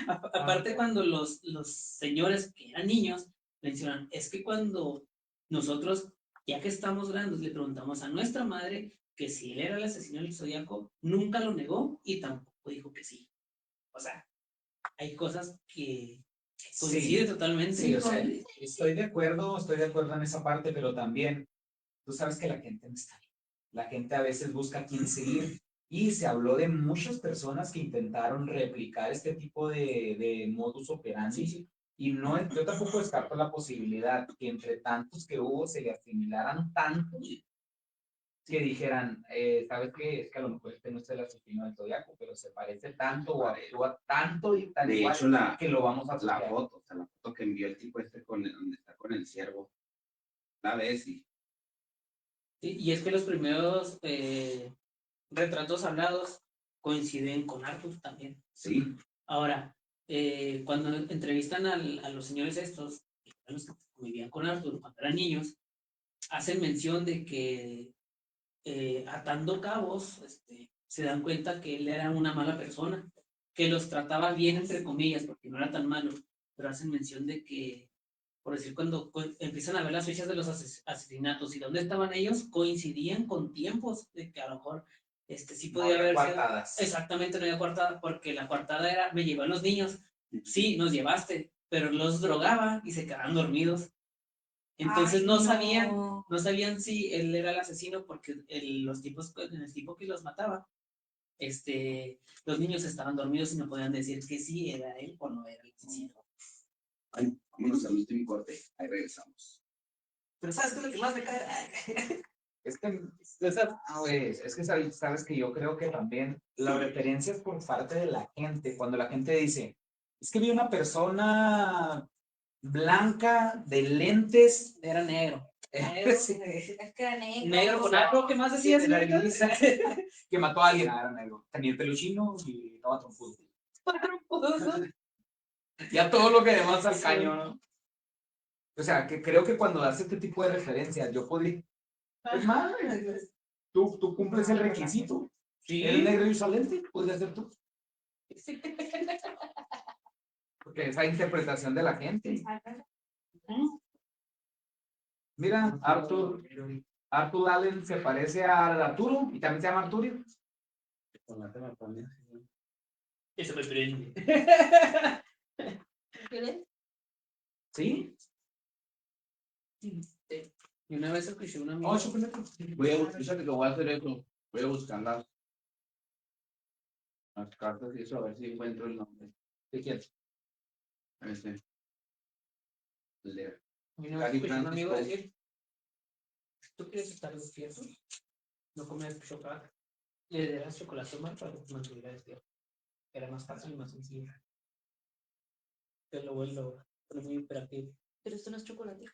aparte cuando los señores que eran niños mencionan, es que cuando nosotros, ya que estamos grandes, le preguntamos a nuestra madre que si él era el asesino del zodiaco, nunca lo negó y tampoco dijo que sí. O sea, hay cosas que coinciden totalmente. Sí, o sea, estoy de acuerdo en esa parte, pero también tú sabes que la gente no está bien. La gente a veces busca a quién seguir y se habló de muchas personas que intentaron replicar este tipo de modus operandi. Sí. Y no, yo tampoco descarto la posibilidad que entre tantos que hubo se le asimilaran tanto que dijeran, ¿sabes qué? Es que a lo mejor este no es el asesino del zodiaco, pero se parece tanto o actúa tanto y tan De igual hecho, que lo vamos a la asociar. foto, o sea, la foto que envió el tipo donde está con el ciervo, la ves y Y es que los primeros retratos hablados coinciden con Arthur también. sí, Ahora, cuando entrevistan a los señores estos, los que vivían con Arthur cuando eran niños, hacen mención de que atando cabos, se dan cuenta que él era una mala persona, que los trataba bien, entre comillas, porque no era tan malo, pero hacen mención de que, por decir, cuando empiezan a ver las fechas de los asesinatos y dónde estaban ellos, coincidían con tiempos de que a lo mejor sí No podía había haber sido. coartadas. Exactamente, no había coartada, porque la coartada era, me llevó a los niños, sí, nos llevaste, pero los drogaba y se quedaban dormidos. Entonces Ay, no sabían si él era el asesino porque los tipos, en el tipo que los mataba, los niños estaban dormidos y no podían decir que sí era él o no era el asesino. ay, vámonos al último corte, ahí regresamos. Pero ¿sabes qué es lo que más me cae? Es que, es que sabes que yo creo que también las referencias por parte de la gente, cuando la gente dice, es que vi una persona blanca de lentes, Era negro. sí, Es que era negro. Negro con algo, ¿qué más decías? de la risa, que mató a alguien, era negro, tenía el pelo chino y estaba trompudo. Ya todo lo que demás al caño, ¿no? O sea, que creo que cuando das este tipo de referencias, yo podría, es más, tú cumples el requisito. Sí. ¿Eres negro y usa lente? Podría ser tú. Porque esa interpretación de la gente. Mira, Arthur Allen se parece a Arturo y también se llama Arturio. Eso me prende. ¿Sí? Y una vez escuché una amiga. Oh, chocolate. Fíjate que voy a hacer eso, voy a buscar las cartas y eso, a ver si encuentro el nombre. ¿Qué quieres? El de Y una vez escuché un amigo decir, ¿tú quieres estar despierto? No comes chocolate. Le das chocolate más para que te mantuviera despierto. Era más fácil y más sencillo. Pero lo vuelvo muy imperativo. Pero esto no es chocolate.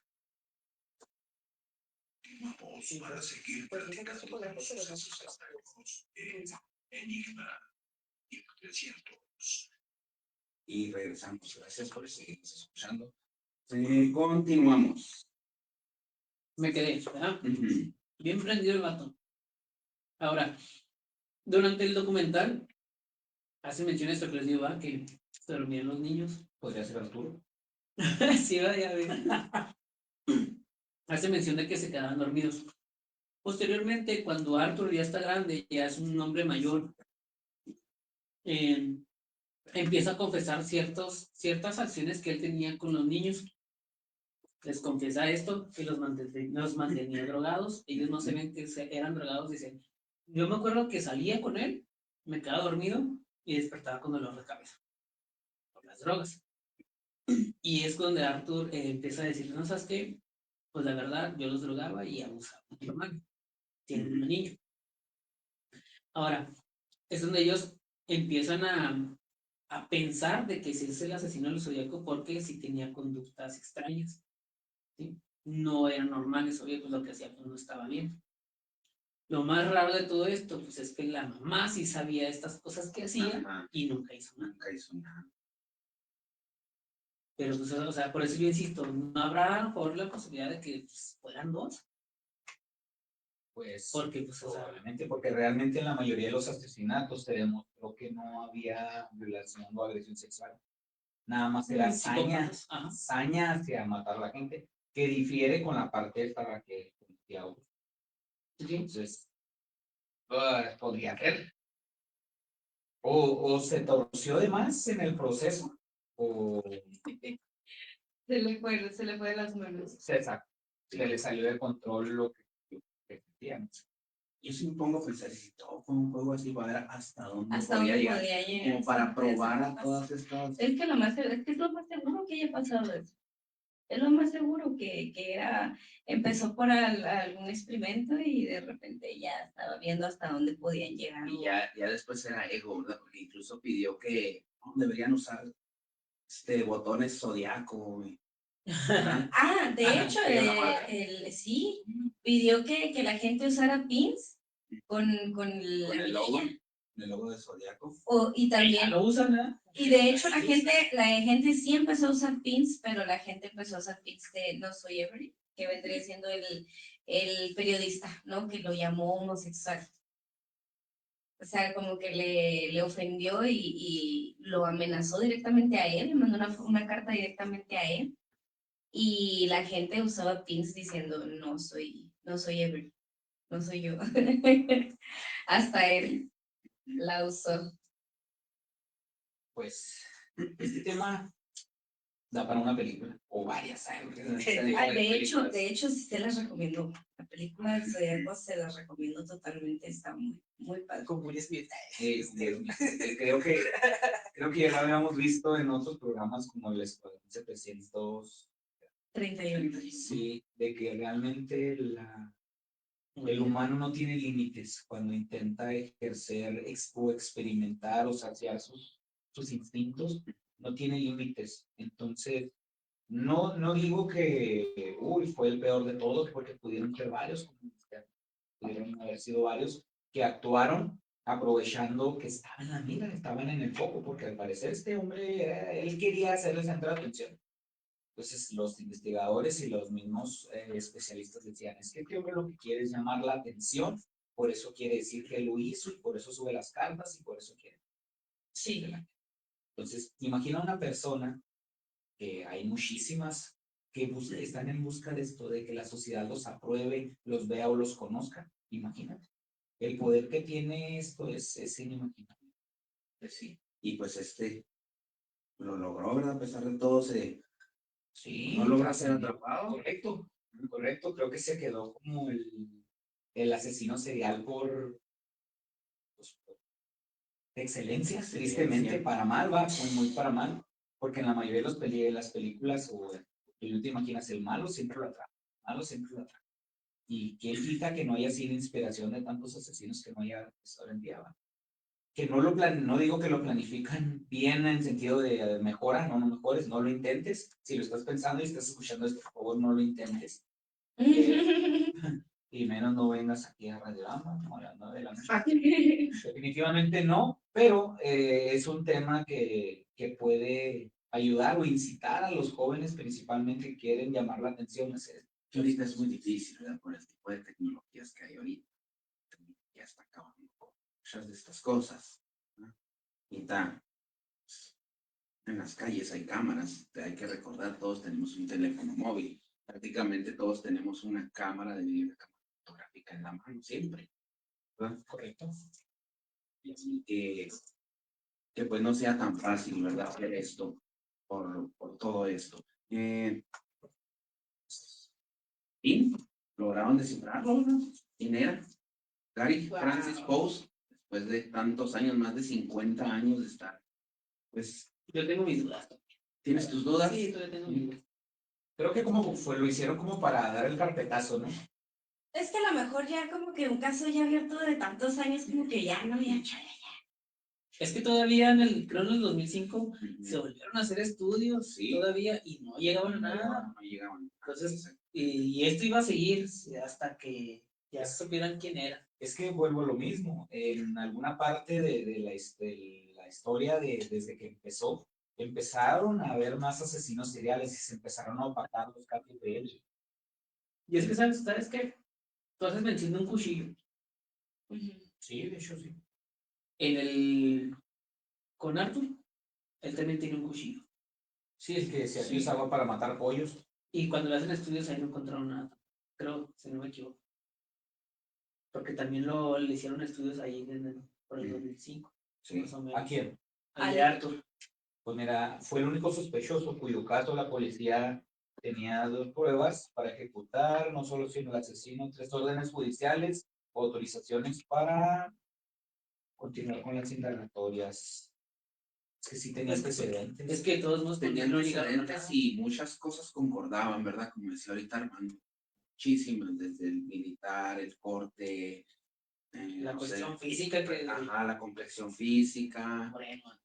Vamos para seguir platicando de los sucesos históricos en Enigma y 300. y regresamos. Gracias por seguirnos escuchando. Continuamos. Me quedé, ¿verdad? Ujú. Bien prendido el vato. Ahora, durante el documental, hace mención a esto que les digo, que se dormían los niños. Podría ser Arturo. Sí, vaya, hace mención de que se quedaban dormidos. Posteriormente, cuando Arthur ya está grande, ya es un hombre mayor, empieza a confesar ciertas acciones que él tenía con los niños. Les confiesa esto, que los mantenía drogados. Ellos no sabían que eran drogados. Dicen, yo me acuerdo que salía con él, me quedaba dormido y despertaba con dolor de cabeza por las drogas. Y es donde Arthur empieza a decir, no sabes qué, pues la verdad, yo los drogaba y abusaba. Normal, tienen un niño. Ahora, es donde ellos empiezan a pensar de que si es el asesino del Zodíaco porque sí tenía conductas extrañas, ¿sí? No eran normales, obvio, pues lo que hacía pues no estaba bien. Lo más raro de todo esto, pues es que la mamá sí sabía estas cosas que hacía Ajá, y nunca hizo nada. nunca hizo nada. Pero, pues, o sea, por eso yo insisto, no habrá a lo mejor la posibilidad de que pues, fueran dos, Pues porque, pues, o sea, probablemente, porque realmente en la mayoría de los asesinatos se demostró que no había violación o agresión sexual. Nada más era saña, psicópatas, ajá. saña hacia matar a la gente, que difiere con la parte esta la que cometía uno. Sí. Entonces, podría ser. O se torció de más en el proceso, o Se le fue de las manos. se le salió de control lo que sentían. Yo sí me pongo a pensar, si todo fue un juego así, para ver hasta dónde Hasta podía dónde llegar, podía llegar. como para Sí, probar a exacto. todas estas. Es que es lo más seguro que haya pasado eso. Es lo más seguro que era, empezó por algún experimento y de repente ya estaba viendo hasta dónde podían llegar. Y ya después era ego, ¿verdad? Porque incluso pidió que ¿no? deberían usar botones zodiaco. ¿Verdad? Ah, de Ajá, hecho, pidió la marca. sí, pidió que la gente usara pins con la Con el logo, mirilla. el logo de zodiaco. Y también, Ya lo usan, ¿verdad? y de hecho la gente sí empezó a usar pins, pero la gente empezó a usar pins de No Soy Every, que vendría siendo el periodista, ¿no? Que lo llamó homosexual. O sea, como que le ofendió y lo amenazó directamente a él, le mandó una carta directamente a él. Y la gente usaba pins diciendo, no soy Every, no soy yo. Hasta él la usó. Pues este tema da para una película o varias. De hecho, sí se las recomiendo. La película del Zodiaco se las recomiendo totalmente. Está muy, muy padre. Con Will Smith. Creo que ya la habíamos visto en otros programas como el Escuadrón 700. 31. Sí, de que realmente el humano no tiene límites cuando intenta ejercer o experimentar o saciar sus instintos, no tiene límites. Entonces, no digo que fue el peor de todos, porque pudieron ser varios, pudieron haber sido varios que actuaron aprovechando que estaban en la mira, estaban en el foco, porque al parecer este hombre, él quería hacer el centro de atención. Entonces los investigadores y los mismos especialistas decían, es que este hombre lo que quiere es llamar la atención, por eso quiere decir que lo hizo y por eso sube las cartas y por eso quiere. Sí. Entonces, imagina una persona, que hay muchísimas que están en busca de esto, de que la sociedad los apruebe, los vea o los conozca. Imagínate. El poder que tiene esto es inimaginable. Pues sí. Y pues lo logró, ¿verdad? A pesar de todo, Sí, no logra ser atrapado. Correcto. Creo que se quedó como el asesino serial pues, por excelencia, tristemente, para mal, va, muy para mal, porque en la mayoría de las películas, o tú te imaginas, el malo siempre lo atrapa, Y quién quita que no haya sido inspiración de tantos asesinos que no haya estado en día, que no digo que lo planifican bien en sentido de mejora, no mejores, no lo intentes. Si lo estás pensando y estás escuchando esto, por favor, no lo intentes. Y menos no vengas aquí a Radiorama, hablando de la noche. Definitivamente no, pero es un tema que puede ayudar o incitar a los jóvenes principalmente que quieren llamar la atención. Que ahorita es muy difícil, ¿verdad? Por el tipo de tecnologías que hay ahorita. Ya está acabando con muchas de estas cosas. ¿No? Y está, en las calles hay cámaras, hay que recordar, todos tenemos un teléfono móvil. Prácticamente todos tenemos una cámara de video, una cámara fotográfica en la mano, siempre. ¿Verdad? Correcto. Y así que pues no sea tan fácil, ¿verdad? Hacer esto por todo esto. Y lograron descifrarlo, ¿no? ¿Quién era? Gary Francis Post, después de tantos años, más de 50 años de estar. Pues, Yo tengo mis dudas. ¿tienes tus dudas? Sí, todavía tengo mis dudas. Creo que lo hicieron como para dar el carpetazo, ¿no? Es que a lo mejor ya como que un caso ya abierto de tantos años, como que ya no, ya. Es que todavía creo en el 2005 se volvieron a hacer estudios Sí. todavía y no llegaban a nada. No llegaban. Entonces, y esto iba a seguir hasta que ya supieran quién era. Es que vuelvo a lo mismo. En alguna parte de la historia desde que empezaron a haber más asesinos seriales y se empezaron a opacar los casos de ellos. Y es que, ¿sabes qué? Tú haces mención de un cuchillo. Sí, de hecho sí. Con Arthur, él también tiene un cuchillo. Sí, el que se usaba para matar pollos. Y cuando le hacen estudios ahí no encontraron nada. Creo, si no me equivoco. Porque también le hicieron estudios ahí por el 2005. Sí. Más o menos. ¿A quién? Al de Arthur. Pues mira, fue el único sospechoso cuyo caso la policía tenía 2 pruebas para ejecutar, no solo sino el asesino, 3 órdenes judiciales, autorizaciones para continuar con las indagatorias. Es que sí tenía antecedentes. Es que todos nos Tenían no llegaron a antecedentes nada. y muchas cosas concordaban, ¿verdad? Como decía ahorita Armando. Muchísimas, desde el militar, el corte. La no sé, cuestión física que. Ajá, la complexión física. Moreno.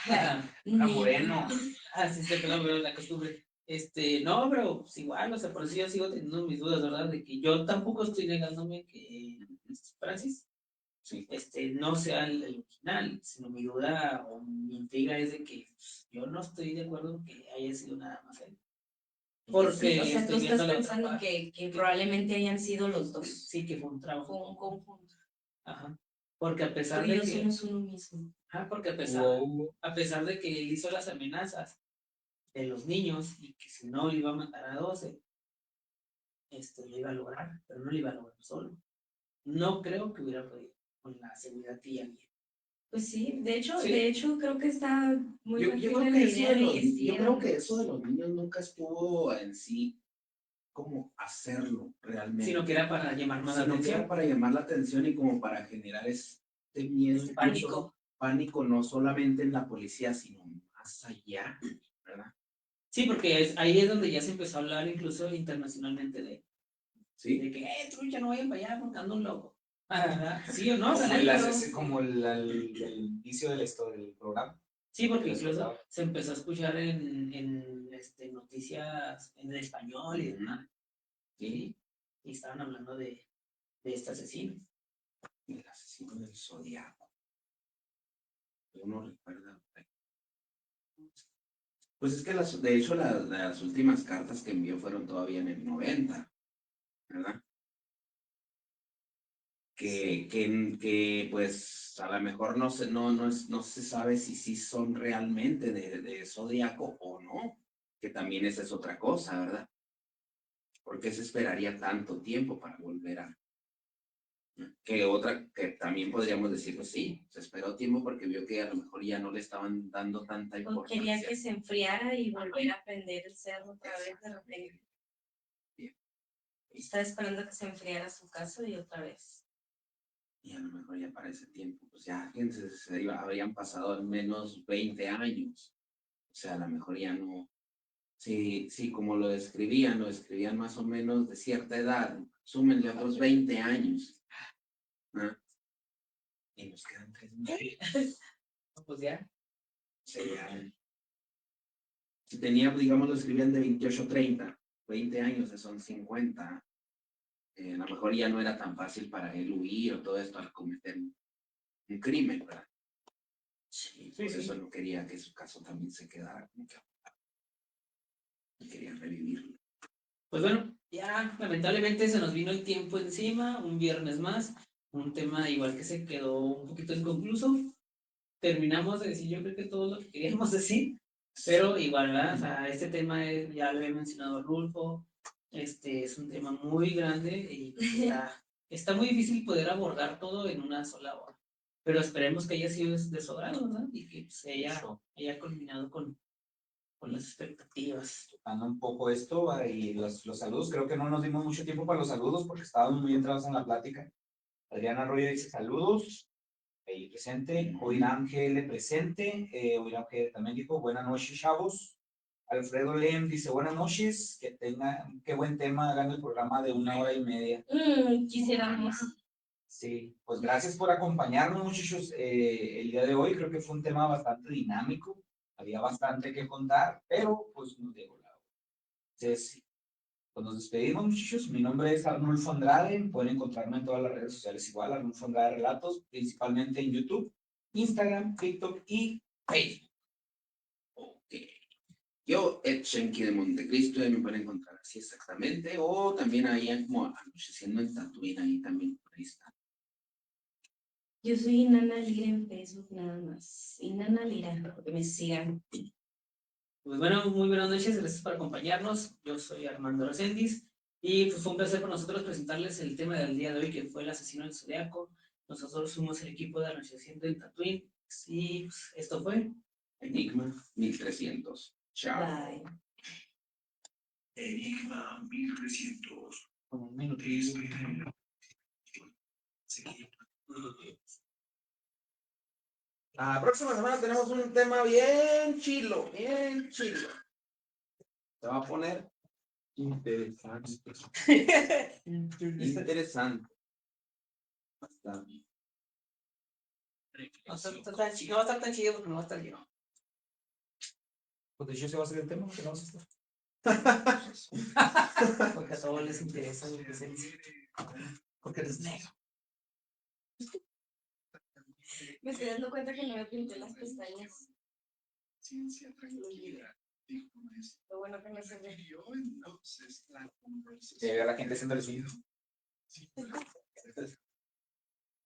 Era moreno. Sí, pero la costumbre. No, pero pues igual, o sea, por eso yo sigo teniendo mis dudas, ¿verdad? De que yo tampoco estoy negándome que Francis Sí. no sea el original, sino mi duda o mi intriga es de que pues, yo no estoy de acuerdo en que haya sido nada más él. Porque o sea, tú estoy viendo estás la otra pensando parte. que probablemente hayan sido los dos. Sí, que fue un trabajo. Fue un conjunto. Ajá. Porque a pesar Tú y de yo que. somos uno mismo. Ajá, porque Wow. a pesar de que él hizo las amenazas de los niños y que si no le iba a matar a 12, lo iba a lograr, pero no lo iba a lograr solo. No creo que hubiera podido con la seguridad que ya había. Pues sí, de Sí. hecho creo que está muy Yo factible creo la que eso idea de de que sí yo era creo un- que eso de los niños nunca estuvo en sí como hacerlo realmente. Sino que era para llamar más la Sino que atención. era para llamar la atención y como para generar este miedo, Este pánico. pánico no solamente en la policía, sino más allá, ¿verdad? Sí, porque ahí es donde ya se empezó a hablar incluso internacionalmente de Sí. que, trucha, no vayan para allá porque ando un loco. ¿Verdad? Sí o no, Como, ¿verdad? como el inicio del programa. Sí, porque Les incluso contaba. se empezó a escuchar en noticias en español y demás. Sí, y estaban hablando de este asesino. El asesino del Zodiaco. Uno recuerda. Pues es que de hecho las últimas cartas que envió fueron todavía en el 90, ¿verdad? Que pues a lo mejor no se sabe si sí son realmente de Zodiaco o no, que también esa es otra cosa, ¿verdad? ¿Por qué se esperaría tanto tiempo para volver a? Que otra, que también podríamos decir, pues sí, se esperó tiempo porque vio que a lo mejor ya no le estaban dando tanta o importancia. quería que se enfriara y volver a prender el cerro otra vez de repente. Bien. Estaba esperando que se enfriara su caso y otra vez. Y a lo mejor ya para ese tiempo, pues ya, fíjense, habrían pasado al menos 20 años. O sea, a lo mejor ya no. Sí, como lo describían más o menos de cierta edad. Súmenle otros 20 años. ¿Ah? Y nos quedan 3 meses. Pues ya. Serían. Si tenía, digamos, lo escribían de 28 a 30, 20 años, son 50. A lo mejor ya no era tan fácil para él huir o todo esto al cometer un crimen, ¿verdad? Sí, por eso no quería que su caso también se quedara como que y quería revivirlo. Pues bueno, ya lamentablemente se nos vino el tiempo encima, un viernes más, un tema igual que se quedó un poquito inconcluso. Terminamos de decir, yo creo que todo lo que queríamos decir, pero igual, ¿verdad? O sea, este tema ya lo había mencionado Rulfo, es un tema muy grande y está muy difícil poder abordar todo en una sola hora. Pero esperemos que haya sido de su agrado, ¿verdad? Y que se haya culminado con las expectativas. Tocando un poco esto y los saludos, creo que no nos dimos mucho tiempo para los saludos porque estábamos muy entrados en la plática. Adriana Arroyo dice saludos, ahí presente. Oirán GL presente. Oirán GL también dijo buenas noches, chavos. Alfredo Lem dice buenas noches, qué buen tema, hagan el programa de 1 hora y media. Quisiéramos. Sí, pues gracias por acompañarnos, muchachos. El día de hoy creo que fue un tema bastante dinámico. Había bastante que contar, pero pues nos llegó la hora. Entonces, pues nos despedimos, muchachos. Mi nombre es Arnulfo Andrade. Pueden encontrarme en todas las redes sociales igual, Arnulfo Andrade Relatos, principalmente en YouTube, Instagram, TikTok y Facebook. Ok. Yo, Ed Shenki de Montecristo, ahí me pueden encontrar así exactamente, o también ahí como anocheciendo en Tatooine, ahí también, por ahí está. Yo soy Nana Lira en Facebook nada más. Y Nana Lira, que me sigan. Pues bueno, muy buenas noches, gracias por acompañarnos. Yo soy Armando Reséndiz y pues fue un placer para nosotros presentarles el tema del día de hoy, que fue el asesino del Zodiaco. Nosotros somos el equipo de Anocheciendo en Tatooine y pues, esto fue Enigma 1300. Chao. Bye. Enigma 1300. Como un minutillo. La próxima semana tenemos un tema bien chilo, bien chilo. Se va a poner interesante. Interesante. Bastante. No va a estar tan chido, no va a estar tan chido porque no va a estar yo. Pues de hecho, se va a hacer el tema, que no vamos a estar. Porque a todos les interesa mi presencia. Porque eres negro. Me estoy dando cuenta que no me pinté las pestañas. Ciencia tranquila, dijo maestro. Lo bueno que no se ve. Siguió entonces la conversación. Se ve a la gente haciendo el suyo.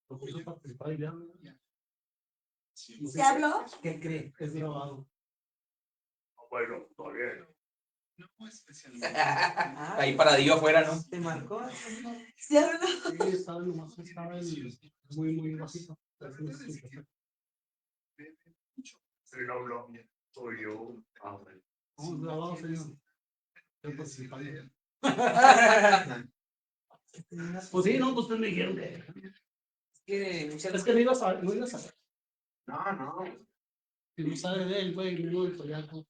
Propuso participar y ya. ¿Se habló? ¿Qué cree? Es grabado. Bueno, todavía no. No especialmente. Ahí paradillo afuera, ¿no? ¿Te marcó? ¿Se habló? Sí, estaba nomás, estaba muy, muy bajito. Se no habló. Soy yo. Vamos grabado, señor. Estoy participando. Pues sí, no, pues ustedes me dijeron que. Es que no ibas a ver. No. Si no sabe de él, güey, no del Zodiaco.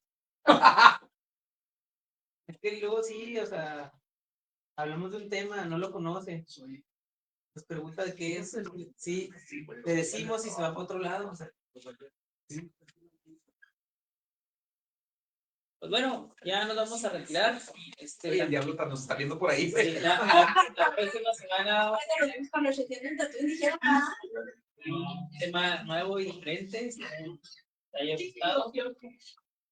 Es que luego sí, o sea, hablamos de un tema, no lo conoce. Nos pregunta de qué es, sí, le decimos y se va para otro lado. O sea. Pues bueno, ya nos vamos a retirar. Oye, el diablo nos está viendo por ahí. Sí, la próxima semana Cuando se tienen tatuajes dijeron, un tema nuevo y diferente. Espero que haya gustado.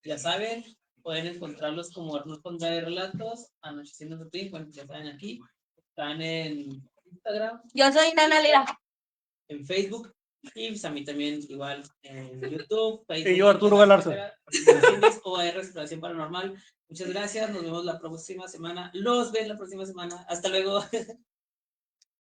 Ya saben, pueden encontrarlos como Arnulfo Andrade Relatos, Anocheciendo en Tatooine, bueno, ya saben aquí. Están en Instagram, yo soy Nana Lira. en Facebook y pues a mí también igual en YouTube. Y yo, Arturo Galarza. O AR Exploración Paranormal. Muchas gracias, nos vemos la próxima semana. Los ven la próxima semana. Hasta luego.